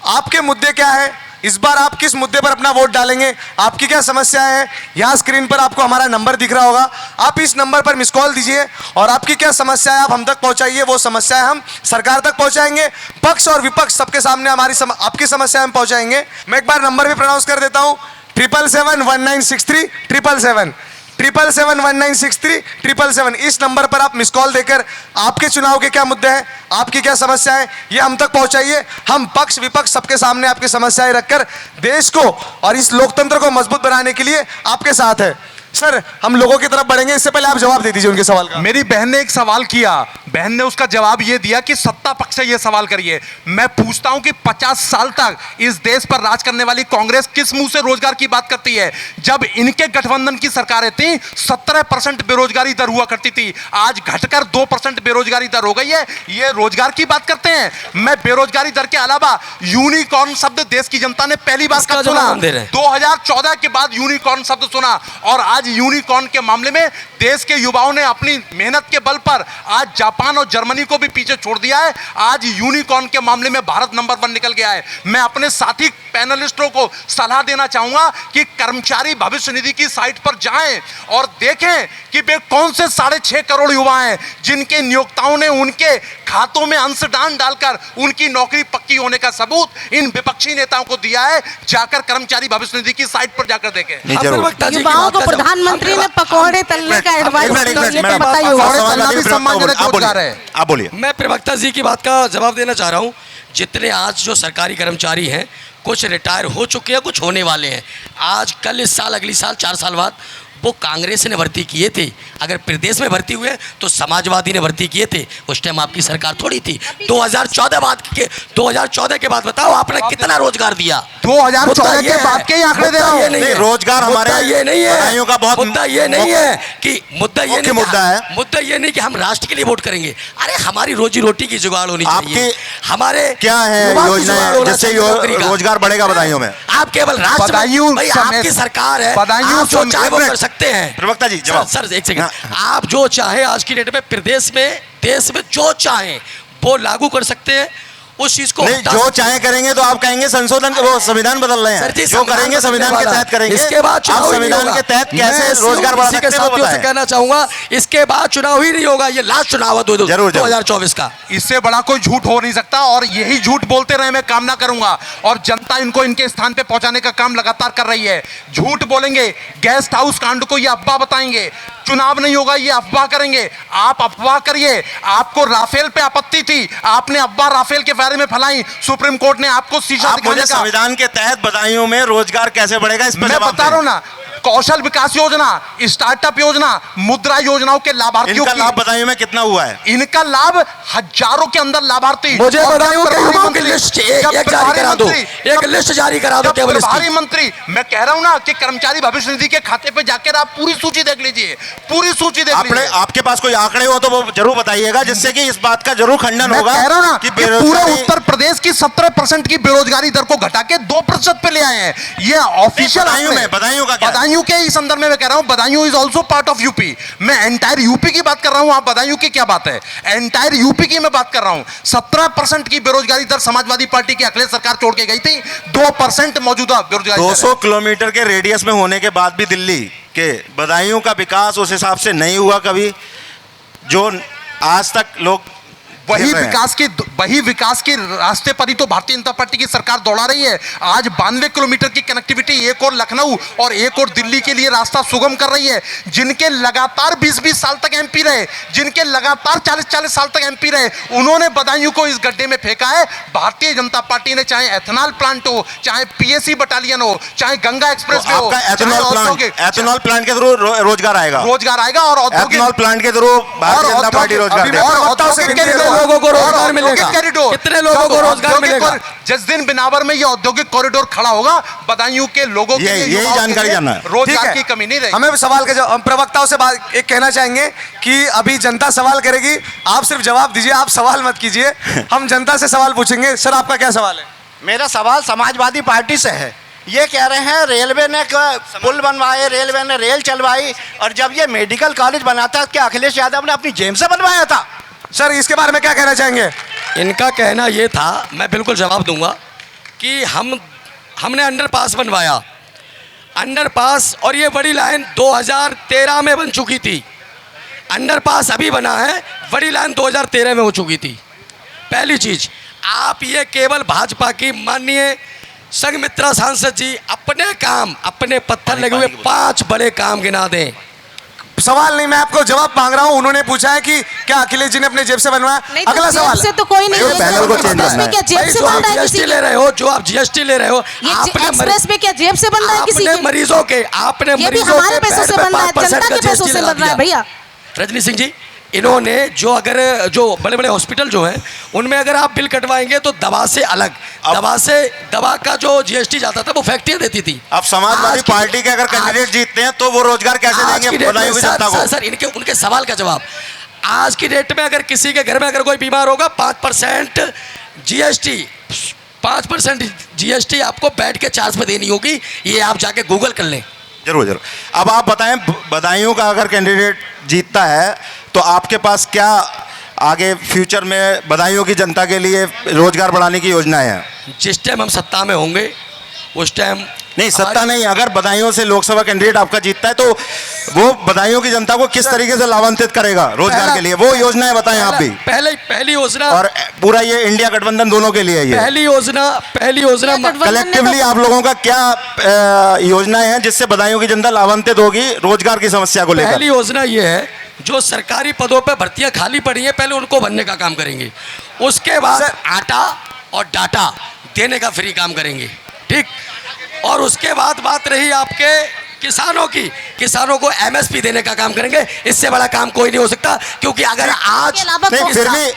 आपके मुद्दे क्या है, इस बार आप किस मुद्दे पर अपना वोट डालेंगे, आपकी क्या समस्या है? यहाँ स्क्रीन पर आपको हमारा नंबर दिख रहा होगा, आप इस नंबर पर मिस कॉल दीजिए और आपकी क्या समस्या है आप हम तक पहुंचाइए। वो समस्या हम सरकार तक पहुंचाएंगे, पक्ष और विपक्ष सबके सामने आपकी समस्या हम पहुंचाएंगे। मैं एक बार नंबर भी प्रोनाउंस कर देता हूँ, 777-1963 777 777-1963 777। इस नंबर पर आप मिस कॉल देकर आपके चुनाव के क्या मुद्दे हैं, आपकी क्या समस्या है, ये हम तक पहुंचाइए। हम पक्ष विपक्ष सबके सामने आपकी समस्याएं रखकर देश को और इस लोकतंत्र को मजबूत बनाने के लिए आपके साथ है। सर, हम लोगों की तरफ बढ़ेंगे, इससे पहले आप जवाब दे दीजिए उनके सवाल का। मेरी बहन ने एक सवाल किया, बहन ने उसका जवाब ये दिया कि सत्ता पक्ष से ये सवाल करिए। मैं पूछता हूं कि 50 साल तक इस देश पर राज करने वाली कांग्रेस किस मुंह से रोजगार की बात करती है? जब इनके गठबंधन की सरकारें थी 17% बेरोजगारी दर हुआ करती थी, आज घटकर 2% बेरोजगारी दर हो गई है। ये रोजगार की बात करते हैं? मैं बेरोजगारी दर के अलावा यूनिकॉर्न शब्द देश की जनता ने पहली बार कब सुना? 2014 के बाद यूनिकॉर्न शब्द सुना, और आज यूनिकॉर्न के मामले में देश के युवाओं ने अपनी मेहनत के बल पर आज जापान और जर्मनी को भी पीछे छोड़ दिया है। आज यूनिकॉर्न के मामले में भारत नंबर 1 निकल गया है। मैं अपने साथी पैनलिस्टों को सलाह देना चाहूंगा कि कर्मचारी भविष्य निधि की साइट पर जाएं और देखें कि वे कौन से 6.5 करोड़ युवा हैं जिनके नियोक्ताओं ने उनके खातों में अंशदान डालकर उनकी नौकरी पक्की होने का सबूत इन विपक्षी नेताओं को दिया है। जाकर कर्मचारी भविष्य निधि की साइट पर जाकर देखें। युवाओं को प्रधानमंत्री ने पकौड़े तलने का एडवाइस आप बोलिए। मैं प्रवक्ता जी की बात का जवाब देना चाह रहा हूं। जितने आज जो सरकारी कर्मचारी हैं, कुछ रिटायर हो चुके हैं, कुछ होने वाले हैं। आज कल इस साल अगली साल 4 साल बाद वो कांग्रेस ने भर्ती किए थे। अगर प्रदेश में भर्ती हुए तो समाजवादी ने भर्ती किए थे। उस टाइम आपकी सरकार थोड़ी थी। 2014 के बाद बताओ आपने कितना रोजगार दिया? 2014 के बाद के आंकड़े दे रहा हूं। नहीं, रोजगार हमारे ये नहीं है का बहुत मुद्दा। ये नहीं है कि मुद्दा ये नहीं मुद्दा है। मुद्दा ये नहीं कि हम राष्ट्र के लिए वोट करेंगे। अरे हमारी रोजी रोटी की जुगाड़ होनी चाहिए। हमारे क्या है योजना जिससे रोजगार बढ़ेगा? बधाइयों में आप केवल राष्ट्र, आपकी सरकार है, आप जो चाहे वो कर सकते हैं। प्रवक्ता जी जवाब। सर एक सेकंड, आप जो चाहे आज की डेट में प्रदेश में देश में जो चाहे वो लागू कर सकते हैं। उस चीज को नहीं, जो चाहे करेंगे तो आप कहेंगे संशोधन वो संविधान बदल रहे हैं, जो करेंगे संविधान के तहत करेंगे। इसके बाद आप संविधान के तहत कैसे रोजगार बढ़ा सकते हैं वो बताएं। कहना चाहूंगा इसके बाद चुनाव ही नहीं होगा, ये लास्ट चुनाव है 2024 का। इससे बड़ा कोई झूठ हो नहीं सकता और यही झूठ बोलते रहे मैं कामना करूंगा और जनता इनको इनके स्थान पे पहुंचाने का काम लगातार कर रही है। झूठ बोलेंगे, गेस्ट हाउस कांड को ये अफवाह बताएंगे, चुनाव नहीं होगा ये अफवाह करेंगे। आप अफवाह करिए, आपको राफेल पे आपत्ति थी, आपने अफवाह राफेल के बारे में फैलाई, सुप्रीम कोर्ट ने आपको शीशा दिखाने का। संविधान के तहत बदायूं में रोजगार कैसे बढ़ेगा इस पर मैं बता रहा हूं ना, कौशल विकास योजना, स्टार्टअप योजना, मुद्रा योजनाओं के लाभार्थियों इनका लाभ बदायूं में कितना हुआ है? इनका लाभ हजारों के अंदर लाभार्थी। मुझे बदायूं के लोगों की लिस्ट एक जारी करा दो, एक लिस्ट जारी करा दो केवल इसकी। प्रभारी मंत्री, मैं कह रहा हूं ना कि कर्मचारी भविष्य निधि के खाते पे जाकर आप पूरी सूची देख लीजिए, पूरी सूची देख लीजिए। आपके पास कोई आंकड़े हो तो वो जरूर बताइएगा, जिससे कि इस बात का जरूर खंडन होगा। कह रहा हूं ना कि पूरे उत्तर प्रदेश की 17% की बेरोजगारी दर को घटा के 2% पे ले आए हैं। ये ऑफिशियल बदायूं के इस संदर्भ में मैं कह रहा हूं, Badaun is also part of UP. मैं एंटायर यूपी की बात कर रहा हूं, आप बदायूं की क्या बात है? एंटायर यूपी की मैं बात कर रहा हूं। 17% की बेरोजगारी दर समाजवादी पार्टी की अखिलेश सरकार छोड़ के गई थी, 2% मौजूदा बेरोजगारी। 200 किलोमीटर के रेडियस में होने के बाद भी दिल्ली के बदायूं का विकास उस हिसाब से नहीं हुआ कभी, जो आज तक लोग वही विकास के रास्ते पर ही तो भारतीय जनता पार्टी की सरकार दौड़ा रही है। आज 92 किलोमीटर की कनेक्टिविटी एक और लखनऊ और एक और दिल्ली के लिए रास्ता सुगम कर रही है। जिनके लगातार 20-20 साल तक एमपी रहे, जिनके लगातार 40-40 साल तक एमपी रहे, उन्होंने बदायूं को इस गड्ढे में फेंका है। भारतीय जनता पार्टी ने, चाहे एथेनॉल प्लांट हो, चाहे पीएसी बटालियन हो, चाहे गंगा एक्सप्रेस वे हो, एथेनॉल प्लांट के थ्रू रोजगार आएगा और एथेनॉल प्लांट के थ्रू भारतीय जनता पार्टी रोजगार लोगों को रोजगार मिलेगा, कितने लोगों को रोजगार मिलेगा? जिस दिन बिनावर में ये औद्योगिक कॉरिडोर खड़ा होगा, बदायूं के लोगों के लिए यही जानकारी जानना है। रोजगार की कमी नहीं रहेगी। हमें सवाल के हम प्रवक्ताओं से एक कहना चाहेंगे कि अभी जनता सवाल करेगी, आप सिर्फ जवाब दीजिए, आप सवाल मत कीजिए। हम जनता से सवाल पूछेंगे। सर, आपका क्या सवाल है? मेरा सवाल समाजवादी पार्टी से है। ये कह रहे हैं रेलवे ने पुल बनवाए, रेलवे ने रेल चलवाई, और जब ये मेडिकल कॉलेज बना था क्या अखिलेश यादव ने अपनी जेब से बनवाया था? सर, इसके बारे में क्या कहना चाहेंगे? इनका कहना यह था, मैं बिल्कुल जवाब दूंगा, कि हमने अंडरपास बनवाया, अंडरपास, और ये बड़ी लाइन 2013 में बन चुकी थी। अंडरपास अभी बना है, बड़ी लाइन 2013 में हो चुकी थी। पहली चीज, आप ये केवल भाजपा की माननीय संघमित्रा सांसद जी अपने काम, अपने पत्थर लगे हुए 5 बड़े काम गिना दें। सवाल नहीं, मैं आपको जवाब मांग रहा हूं। उन्होंने पूछा है कि क्या अखिलेश जी ने अपने जेब से बनवाया? अगला सवाल से तो कोई नहीं, पैनल को चेंज करना है। क्या जेब से बन रहा है किसी ले रहे हो, जो आप जीएसटी ले रहे हो, एक्सप्रेस में क्या जेब से बन रहा है किसी के? मरीजों के, आपने मरीजों के हमारे पैसों से बन रहा है, जनता के पैसों से बन रहा है भैया। रजनी सिंह जी, इन्होंने जो बड़े बड़े हॉस्पिटल जो हैं, उनमें अगर आप बिल कटवाएंगे तो दवा से अलग, दवा का जो जीएसटी जाता था वो फैक्ट्रियां देती थी। अब समाजवादी पार्टी के अगर कैंडिडेट जीतते हैं तो वो रोजगार कैसे देंगे बदायूं की जनता को? सर, उनके सवाल का जवाब, आज की डेट में अगर किसी के घर में अगर कोई बीमार होगा, 5% जीएसटी, 5% जीएसटी आपको बैठ के चार्ज पे देनी होगी। ये आप जाके गूगल कर लें। जरूर। अब आप बताएं, बदायूं का अगर कैंडिडेट जीतता है तो आपके पास क्या आगे फ्यूचर में बदायूं की जनता के लिए रोजगार बढ़ाने की योजना है? जिस टाइम हम सत्ता में होंगे उस टाइम नहीं, सत्ता नहीं, अगर बदायूं से लोकसभा कैंडिडेट आपका जीतता है तो वो बदायूं की जनता को किस तरीके से लाभान्वित करेगा रोजगार के लिए, वो योजनाएं बताएं आप भी। पहली योजना, और पूरा ये इंडिया गठबंधन दोनों के लिए है। पहली योजना कलेक्टिवली आप लोगों का क्या योजनाएं हैं जिससे बदायूं की जनता लाभान्वित होगी रोजगार की समस्या को लेकर? पहली योजना ये है, जो सरकारी पदों पर भर्तियां खाली पड़ी हैं, पहले उनको भरने का काम करेंगे। उसके बाद आटा और डाटा देने का फ्री काम करेंगे, ठीक। और उसके बाद बात रही आपके किसानों की, किसानों को एमएसपी देने का काम करेंगे। इससे बड़ा काम कोई नहीं हो सकता, क्योंकि अगर आज नहीं, फिर भी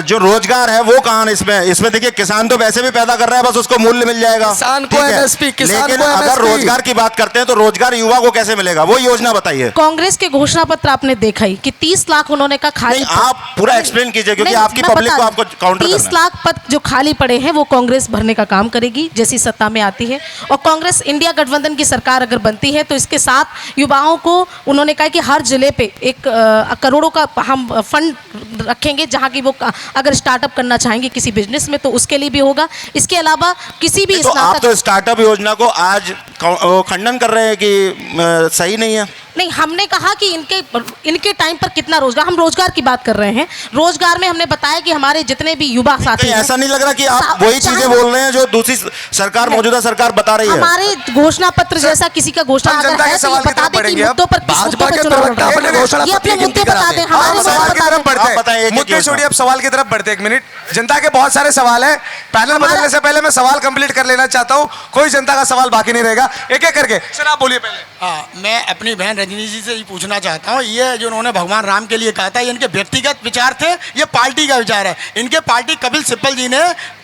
जो रोजगार है वो कहाँ? इसमें देखिए, किसान तो वैसे भी पैदा कर रहा है, बस उसको मूल्य मिल जाएगा, किसान को एमएसपी, लेकिन अगर रोजगार की बात करते हैं तो रोजगार युवा को कैसे मिलेगा, वो योजना बताइए। कांग्रेस के घोषणा पत्र आपने देखा ही कि 30 लाख उन्होंने कहा खाली। आप पूरा एक्सप्लेन कीजिए, क्योंकि आपकी पब्लिक को आपको काउंटर करना है। 30 लाख पद जो खाली पड़े हैं वो कांग्रेस भरने का काम करेगी जैसी सत्ता में आती है। और कांग्रेस इंडिया गठबंधन की सरकार अगर बनती है तो इसके साथ युवाओं को उन्होंने कहा कि हर जिले पे 1 करोड़ों का हम फंड रखेंगे, जहाँ की वो अगर स्टार्टअप करना चाहेंगे किसी बिजनेस में तो उसके लिए भी होगा। इसके अलावा किसी भी तो आप तो स्टार्टअप योजना को आज खंडन कर रहे हैं कि सही नहीं है। नहीं, हमने कहा कि इनके टाइम पर कितना रोजगार, हम रोजगार की बात कर रहे हैं। रोजगार में हमने बताया कि हमारे जितने भी युवा साथी हैं, ऐसा नहीं लग रहा कि आप वही चीजें बोल रहे हैं जो दूसरी सरकार, मौजूदा सरकार बता रही है। हमारे घोषणा पत्र जैसा किसी का घोषणा अगर है तो ये बता दें कि मुद्दों पर किस मुद्दों पर चुनाव लड़ रहे हैं। ये अपने मुद्दे बता दें, हमारे सवाल की तरफ बढ़ते हैं। मुद्दे छोड़िए, अब सवाल की तरफ बढ़ते हैं। 1 मिनट, जनता के बहुत सारे सवाल हैं। पैनल बदलने से पहले मैं सवाल कंप्लीट कर लेना चाहता हूँ, कोई जनता का सवाल बाकी नहीं रहेगा। एक एक करके सर आप बोलिए पहले। हाँ, मैं अपनी बहन रजनी जी से ये पूछना चाहता हूँ, ये जो उन्होंने भगवान राम के लिए कहा था, ये इनके व्यक्तिगत विचार थे, ये पार्टी का विचार है? इनके पार्टी कपिल सिब्बल जी ने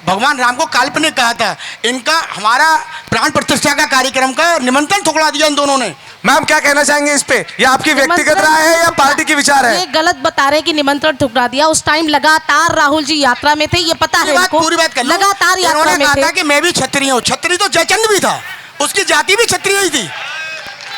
भगवान राम को काल्पनिक कहा था, इनका हमारा प्राण प्रतिष्ठा का कार्यक्रम का निमंत्रण ठुकरा दिया इन दोनों ने। मैम क्या कहना चाहेंगे इस पे? ये आपकी व्यक्तिगत राय है या पार्टी की विचार है? ये गलत बता रहे कि निमंत्रण ठुकरा दिया। उस टाइम लगातार राहुल जी यात्रा में थे, ये पता है इनको। पूरी बात कर लो। लगातार यात्रा में कहा थे। था कि मैं भी क्षत्रिय हूँ। क्षत्रिय तो जयचंद भी था, उसकी जाति भी क्षत्रिय ही थी।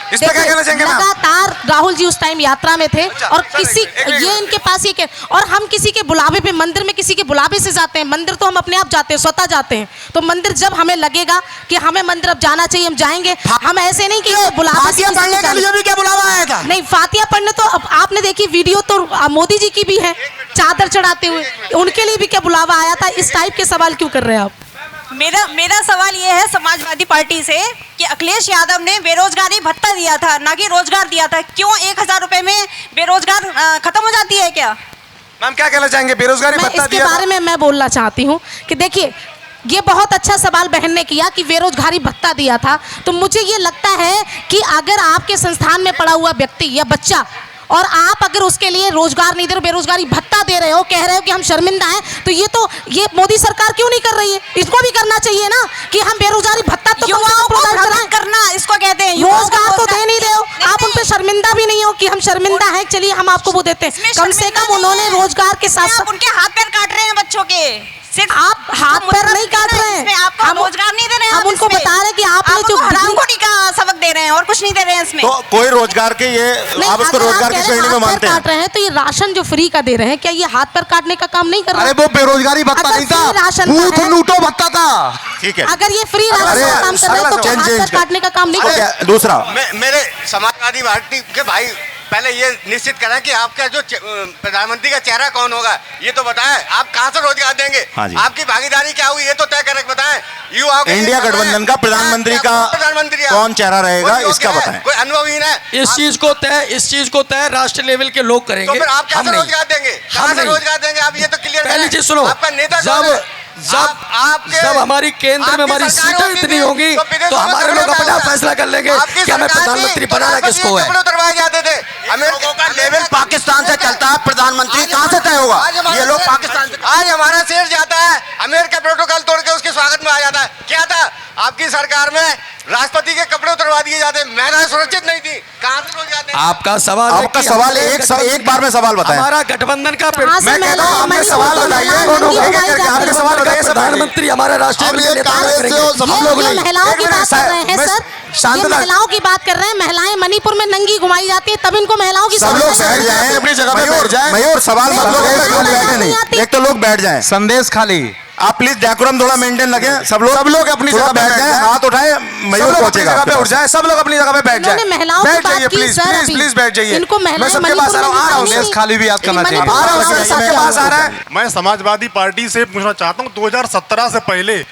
इस पे क्या कहना चाहेंगे? लगातार राहुल जी उस टाइम यात्रा में थे और किसी ये इनके पास ये और हम किसी के बुलावे पे, मंदिर में किसी के बुलावे से जाते हैं। मंदिर तो हम अपने आप जाते हैं, स्वतः जाते हैं। तो मंदिर जब हमें लगेगा कि हमें मंदिर अब जाना चाहिए, हम जाएंगे। हम ऐसे नहीं कि बुलावे से पढ़ने के लिए भी क्या बुलावा आया था? नहीं, फातिया पढ़ने तो अब आपने देखी वीडियो तो मोदी जी की भी है चादर चढ़ाते हुए, उनके लिए भी क्या बुलावा आया था? इस टाइप के सवाल क्यों कर रहे हैं आप? मेरा सवाल ये है समाजवादी पार्टी से कि अखिलेश यादव ने बेरोजगारी भत्ता दिया था, ना कि रोजगार दिया था। क्यों 1000 रुपए में बेरोजगार खत्म हो जाती है क्या? मैम क्या कहना चाहेंगे? बेरोजगारी भत्ता इसके बारे में मैं बोलना चाहती हूँ कि देखिए, ये बहुत अच्छा सवाल बहन ने किया कि बेरोजगारी भत्ता दिया था। तो मुझे ये लगता है कि अगर आपके संस्थान में पढ़ा हुआ व्यक्ति या बच्चा और आप अगर उसके लिए रोजगार नहीं दे रहे, बेरोजगारी भत्ता दे रहे हो, कह रहे हो कि हम शर्मिंदा हैं, तो ये मोदी सरकार क्यों नहीं कर रही है? इसको भी करना चाहिए ना कि हम बेरोजगारी भत्ता तो करना इसको कहते हैं। रोजगार तो दे नहीं रहे हो आप, उन पे शर्मिंदा भी नहीं हो कि हम शर्मिंदा हैं, चलिए हम आपको वो देते हैं। कम से कम उन्होंने रोजगार के साथ उनके हाथ पैर काट रहे हैं बच्चों के। सिर्फ आप हाथ पैर नहीं काट रहे हैं, हम रोजगार नहीं दे रहे हैं। हम उनको बता रहे हैं कि आपने जो हरामखोरी का सबक दे रहे हैं और कुछ नहीं दे रहे हैं इसमें। तो कोई रोजगार के ये आप उसको रोजगार की श्रेणी में मानते हैं? काट रहे हैं तो ये राशन जो फ्री का दे रहे हैं, क्या ये हाथ पैर काटने का काम नहीं कर रहे? अरे वो बेरोजगारी भत्ता नहीं था, बूथ लूटो भत्ता था। ठीक है, अगर ये फ्री राशन का काम कर रहे हैं तो हाथ पैर काटने का काम नहीं कर रहे। दूसरा, मेरे समाजवादी पार्टी के भाई पहले ये निश्चित करें कि आपका जो प्रधानमंत्री का चेहरा कौन होगा, ये तो बताएं। आप कहां से रोजगार देंगे? हाँ जी। आपकी भागीदारी क्या हुई, ये तो तय करके बताएं। इंडिया गठबंधन का प्रधानमंत्री कौन चेहरा रहेगा, इसका बताएं। कोई अनुभवहीन है? इस चीज को तय राष्ट्रीय लेवल के लोग करेंगे। तो फिर आप कैसे रोजगार देंगे? कहां से रोजगार देंगे आप? ये तो क्लियर पहली चीज सुनो, आपका नेता जब हमारी केंद्र में हमारी सीटें इतनी होंगी तो हमारे लोग अपना फैसला कर लेंगे कि हमें प्रधानमंत्री बनाना किसको है। उतरवाए जाते थे। अमेरिका का लेवल पाकिस्तान से चलता है, प्रधानमंत्री कहां से तय होगा? ये लोग पाकिस्तान से। आज हमारा शेर जाता है अमेरिका, प्रोटोकॉल तोड़ के उसके स्वागत में आ जाता है। क्या था आपकी सरकार में? राष्ट्रपति के कपड़े उतरवा दिए जाते, महिलाएं सुरक्षित नहीं थी। कहां से रोजगार देंगे? आपका सवाल एक बार में सवाल बताएं। हमारा गठबंधन का मैं कहता हूं आपने सवाल बताइए, आपने सवाल बताइए। प्रधानमंत्री हमारा राष्ट्रीय नेता हम लोग नहीं। महिलाओं की बात कर रहे हैं सर, ये महिलाओं की बात कर रहे हैं। महिलाएं मणिपुर में नंगी घुमाई जाती है, तब इनको महिलाओं की सब लोग बैठ जाएं अपनी जगह पे, बैठ जाएं। मयूर सवाल मत लो, बैठे नहीं, एक तो लोग बैठ जाएं। संदेश खाली आप प्लीज डेकोरम थोड़ा मेंटेन रखें। सब लोग अपनी जगह बैठ जाएं, हाथ उठाएं, मयूर पहुंचेगा। उठ जाए, सब लोग अपनी जगह पे बैठ जाएं। महिलाओं बैठ जाइए प्लीज, प्लीज बैठ जाइए। इनको मैं सबके पास आ रहा हूँ, संदेश खाली भी याद करना चाहिए। सबके पास आ रहा है। मैं समाजवादी पार्टी से पूछना चाहता हूँ, 2017 से पहले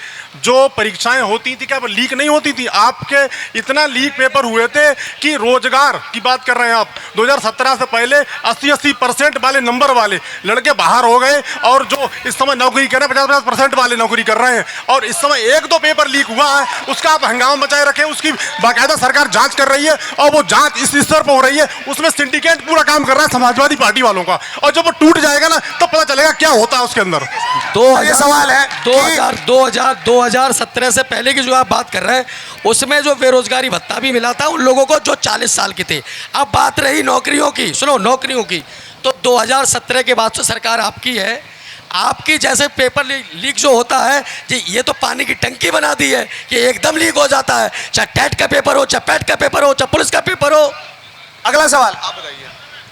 जो परीक्षाएं होती थी क्या लीक नहीं होती थी? आपके इतना लीक पेपर हुए थे कि रोजगार की बात कर रहे हैं आप। 2017 से पहले 80% वाले नंबर वाले लड़के बाहर हो गए और जो इस समय नौकरी कर रहे हैं 50% वाले नौकरी कर रहे हैं। और इस समय 1-2 पेपर लीक हुआ है, उसका आप हंगामा बचाए रखें, उसकी बाकायदा सरकार जांच कर रही है और वो जांच इस स्तर पर हो रही है, उसमें सिंडिकेट पूरा काम कर रहा है समाजवादी पार्टी वालों का। और जब वो टूट जाएगा ना तब पता चलेगा क्या होता है उसके अंदर। ये सवाल है 2017 से पहले की जो आप बात कर रहे हैं उसमें जो बेरोजगारी भत्ता भी मिला था उन लोगों को जो 40 साल के थे। अब बात रही नौकरियों की, सुनो नौकरियों की, तो 2017 के बाद से सरकार आपकी है। आपकी जैसे पेपर लीक जो होता है जी, ये तो पानी की टंकी बना दी है कि एकदम लीक हो जाता है, चाहे टेट का पेपर हो, चाहे पैट का पेपर हो, चाहे पुलिस का पेपर हो। अगला सवाल आप बताइए।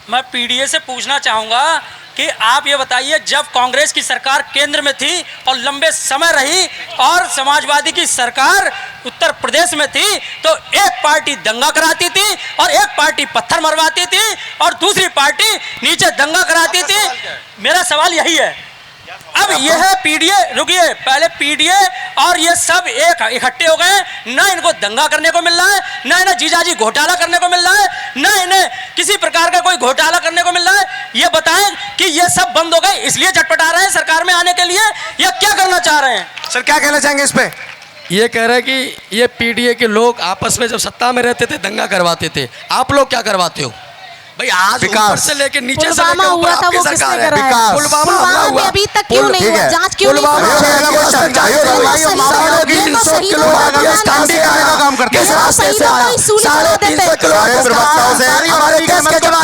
मैं पीडीए से पूछना चाहूँगा कि आप ये बताइए, जब कांग्रेस की सरकार केंद्र में थी और लंबे समय रही और समाजवादी की सरकार उत्तर प्रदेश में थी, तो एक पार्टी दंगा कराती थी और एक पार्टी पत्थर मरवाती थी और दूसरी पार्टी नीचे दंगा कराती थी। मेरा सवाल यही है, अब यह है पीडीए, रुकिए, पहले पीडीए और ये सब एक इकट्ठे हो गए, ना इनको दंगा करने को मिल रहा है, ना इन्हें जीजाजी घोटाला करने को मिल रहा है, ना इन्हें किसी प्रकार का कोई घोटाला करने को मिल रहा है। ये बताएं कि ये सब बंद हो गए इसलिए झटपटा रहे हैं सरकार में आने के लिए, या क्या करना चाह रहे हैं? सर क्या कहना चाहेंगे इस पे? ये कह रहे हैं कि ये पीडीए के लोग आपस में जब सत्ता में रहते थे दंगा करवाते थे, आप लोग क्या करवाते हो भाई? आज ऊपर से लेके नीचे से लेके ऊपर आपकी सरकार है। पुलवामा में अभी तक क्यों नहीं हुआ? जांच क्यों नहीं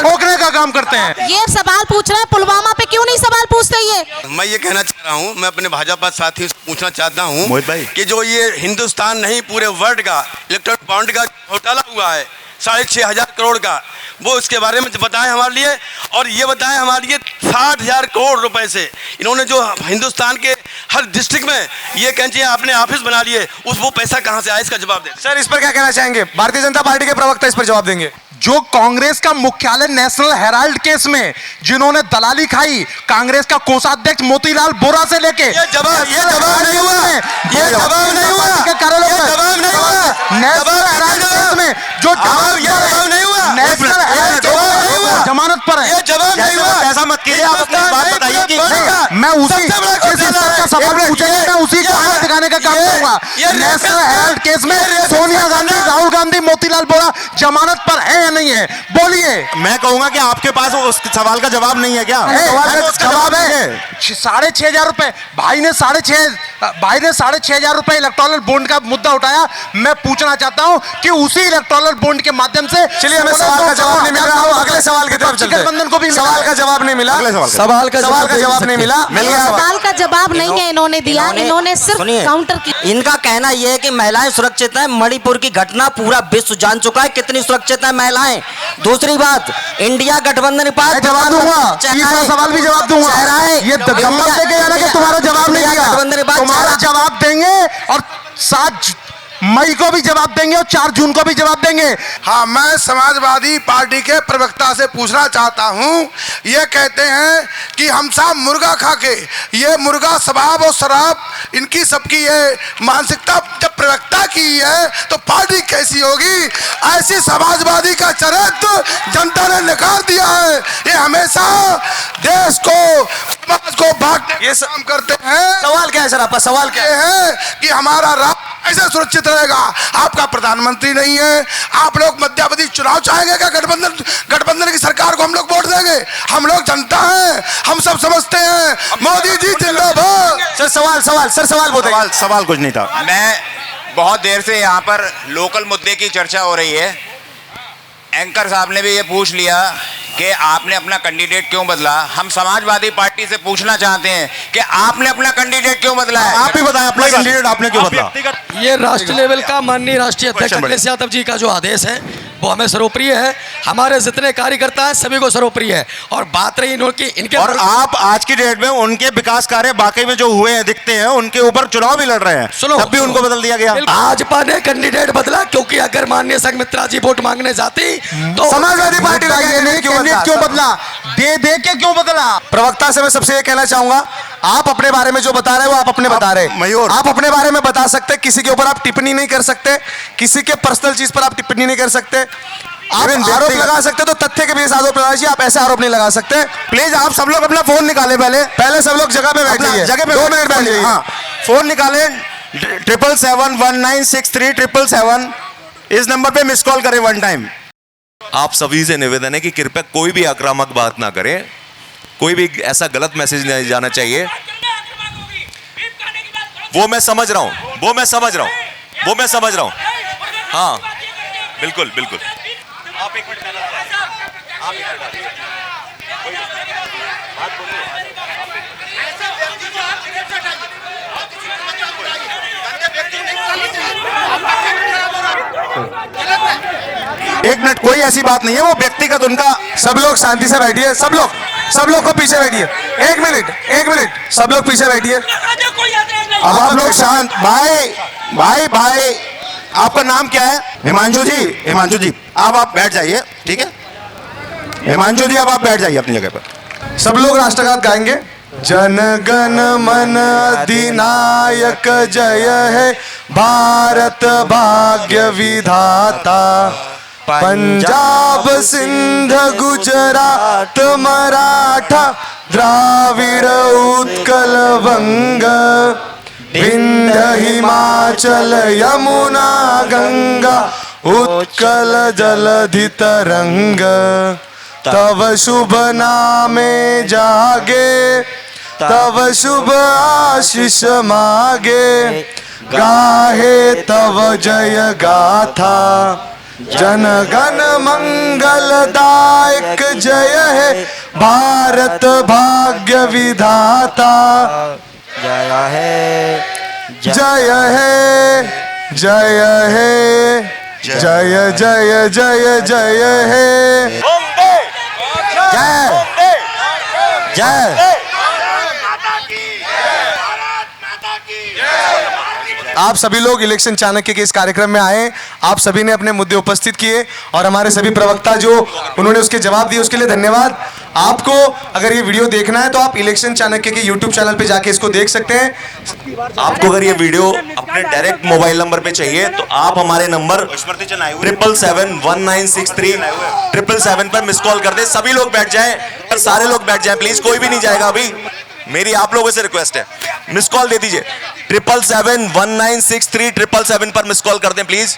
रोकने का काम करते हैं? ये सवाल पूछ रहे हैं, पुलवामा पे क्यों नहीं सवाल पूछते? ये मैं ये कहना चाह रहा हूँ, मैं अपने भाजपा साथियों से पूछना चाहता हूँ मोहित भाई, कि जो ये हिंदुस्तान नहीं पूरे वर्ल्ड का इलेक्ट्रॉन बॉन्ड का घोटाला हुआ है 6,500 करोड़ का, वो इसके बारे में बताएं हमारे लिए। और ये बताएं हमारे लिए 60,000 करोड़ रुपए से इन्होंने जो हिंदुस्तान के हर डिस्ट्रिक्ट में ये कहें आपने ऑफिस बना लिए, वो पैसा कहाँ से आया, इसका जवाब दें। सर इस पर क्या कहना चाहेंगे? भारतीय जनता पार्टी के प्रवक्ता इस पर जवाब देंगे। जो कांग्रेस का मुख्यालय नेशनल हेराल्ड केस में जिन्होंने दलाली खाई, कांग्रेस का कोषाध्यक्ष मोतीलाल बोरा से लेके ये जवाब नहीं हुआ, ये जवाब नहीं हुआ, के कार्यालय ये जवाब नहीं हुआ, नेशनल हेराल्ड केस में जो जवाब नहीं हुआ, नेशनल हेराल्ड जमानत पर है, ये जवाब नहीं हुआ। ऐसा मत कीजिए, आप अपनी बात बताइए कि मैं उसी का सवाल पूछेंगे, मैं उसी को आगे दिखाने का काम करूंगा। नेशनल हेराल्ड केस में सोनिया गांधी, राहुल गांधी, मोतीलाल बोरा जमानत पर है या नहीं है? बोलिए। मैं कहूंगा कि आपके पास उस सवाल का जवाब नहीं है क्या? सवाल का जवाब है 6,500 रुपए। भाई ने 6,500 रुपए इलेक्टोरल बॉन्ड का मुद्दा उठाया। मैं पूछना चाहता हूं कि उसी इलेक्टोरल बॉन्ड के माध्यम से, चलिए हमें सवाल का जवाब नहीं मिल रहा, अगले सवाल की तरफ चलते हैं। गठबंधन को भी सवाल का जवाब नहीं मिला, सवाल का जवाब नहीं मिला, सवाल का जवाब नहीं है इन्होंने दिया, इन्होंने सिर्फ काउंटर किया। इनका कहना यह है कि महिलाएं सुरक्षित हैं। मणिपुर की घटना पूरा विश्व जान चुका है कितनी सुरक्षित है महिलाएं। दूसरी बात, इंडिया गठबंधन के पास जवाब दूंगा, तीसरा सवाल भी जवाब दूंगा। ये दम्मा लेके जाना कि तुम्हारा जवाब नहीं दिया, तुम्हारा जवाब देंगे और 7 मई को भी जवाब देंगे और 4 जून को भी जवाब देंगे। हाँ, मैं समाजवादी पार्टी के प्रवक्ता से पूछना चाहता हूँ, ये कहते हैं कि हम साहब मुर्गा खा के, ये मुर्गा शराब और शराब इनकी सबकी ये मानसिकता जब प्रवक्ता की है तो पार्टी कैसी होगी? ऐसी समाजवादी का चरित्र जनता ने नकार दिया है। ये हमेशा देश को, समाज को बांटने ये काम करते हैं। सवाल क्या है सर आपका? सवाल क्या है कि हमारा राज्य ऐसे सुरक्षित रहेगा? आपका प्रधानमंत्री नहीं है, आप लोग मध्यावधि चुनाव चाहेंगे क्या? गठबंधन की सरकार को हम लोग वोट देंगे? हम लोग जनता हैं, हम सब समझते हैं। मोदी जी जिंदाबाद। सर सवाल कुछ नहीं था। मैं बहुत देर से यहाँ पर लोकल मुद्दे की चर्चा हो रही है। एंकर साहब ने भी ये पूछ लिया कि आपने अपना कैंडिडेट क्यों बदला। हम समाजवादी पार्टी से पूछना चाहते हैं कि आपने अपना कैंडिडेट क्यों बदला है? आप ही बताएं अपना कैंडिडेट आपने क्यों बदला? ये राष्ट्रीय लेवल का माननीय राष्ट्रीय अध्यक्ष अखिलेश यादव जी का जो आदेश है वो हमें सर्वप्रिय है। हमारे जितने कार्यकर्ता हैं सभी को सर्वप्रिय है। और बात रही इनके और आप आज की डेट में उनके विकास कार्य बाकी में जो हुए हैं दिखते हैं, उनके ऊपर चुनाव भी लड़ रहे हैं, तब भी उनको बदल दिया गया। भाजपा ने कैंडिडेट बदला क्योंकि अगर माननीय संघमित्रा जी वोट मांगने जाती तो समाजवादी पार्टी क्यों बदला? दे के क्यों बदला? प्रवक्ता से मैं सबसे ये कहना चाहूंगा, आप अपने बारे में जो बता रहे हैं वो आप अपने बता रहे हैं। मयूर, आप अपने बारे में बता सकते, किसी के ऊपर आप टिप्पणी नहीं कर सकते, किसी के पर्सनल चीज पर आप टिप्पणी नहीं कर सकते। आप आरोप लगा सकते तो तथ्य के बेस आरोप लगाइए, आप ऐसे आरोप नहीं लगा सकते। प्लीज आप सब लोग अपना फोन निकाले, पहले सब लोग जगह पे बैठ जाइए, जगह पे 2 मिनट बैठ जाइए। हाँ, फोन निकाले 7771963 इस नंबर पे मिस कॉल करें 1 टाइम। आप सभी से निवेदन है कि कृपया कोई भी आक्रामक बात ना करें, कोई भी ऐसा गलत मैसेज नहीं जाना चाहिए। वो मैं समझ रहा हूं, हाँ बिल्कुल बिल्कुल। आप एक मिनट एक मिनट, कोई ऐसी बात नहीं है, वो व्यक्तिगत उनका। सब लोग शांति से बैठिए, सब लोग को पीछे बैठिए। एक मिनट, सब लोग पीछे बैठिए। अब आप लोग शांत। भाई आपका नाम क्या है? हिमांशु जी अब आप बैठ जाइए, ठीक है? हिमांशु जी अब आप बैठ जाइए अपनी जगह पर। सब लोग राष्ट्रगान गाएंगे। जन गण मन अधिनायक जय है भारत भाग्य विधाता, पंजाब सिंध गुजरात मराठा द्राविड़ उत्कल वंग, विंध्य हिमाचल यमुना गंगा उत्कल जलधि तरंग, तव शुभ नामे जागे, तव शुभ आशीष मागे, गाहे तव जय गाथा, जन गण मंगलदायक जय है भारत भाग्य विधाता, जय है जय है जय है जय जय जय जय है जय जय। आप सभी लोग इलेक्शन चाणक्य के इस कार्यक्रम में आए, आप सभी ने अपने मुद्दे उपस्थित किए और हमारे सभी प्रवक्ता जो उन्होंने उसके जवाब दिए उसके लिए धन्यवाद। आपको अगर ये वीडियो देखना है तो आप इलेक्शन चाणक्य के YouTube चैनल पे जाके इसको देख सकते हैं। आपको अगर ये वीडियो अपने डायरेक्ट मोबाइल नंबर पे चाहिए तो आप हमारे नंबर 777-1963-777 पर मिस कॉल कर दे। सभी लोग बैठ जाएं, सारे लोग बैठ जाएं प्लीज, कोई भी नहीं जाएगा अभी। मेरी आप लोगों से रिक्वेस्ट है, मिस कॉल दे दीजिए। 777-1963-777 पर मिस कॉल कर दें प्लीज।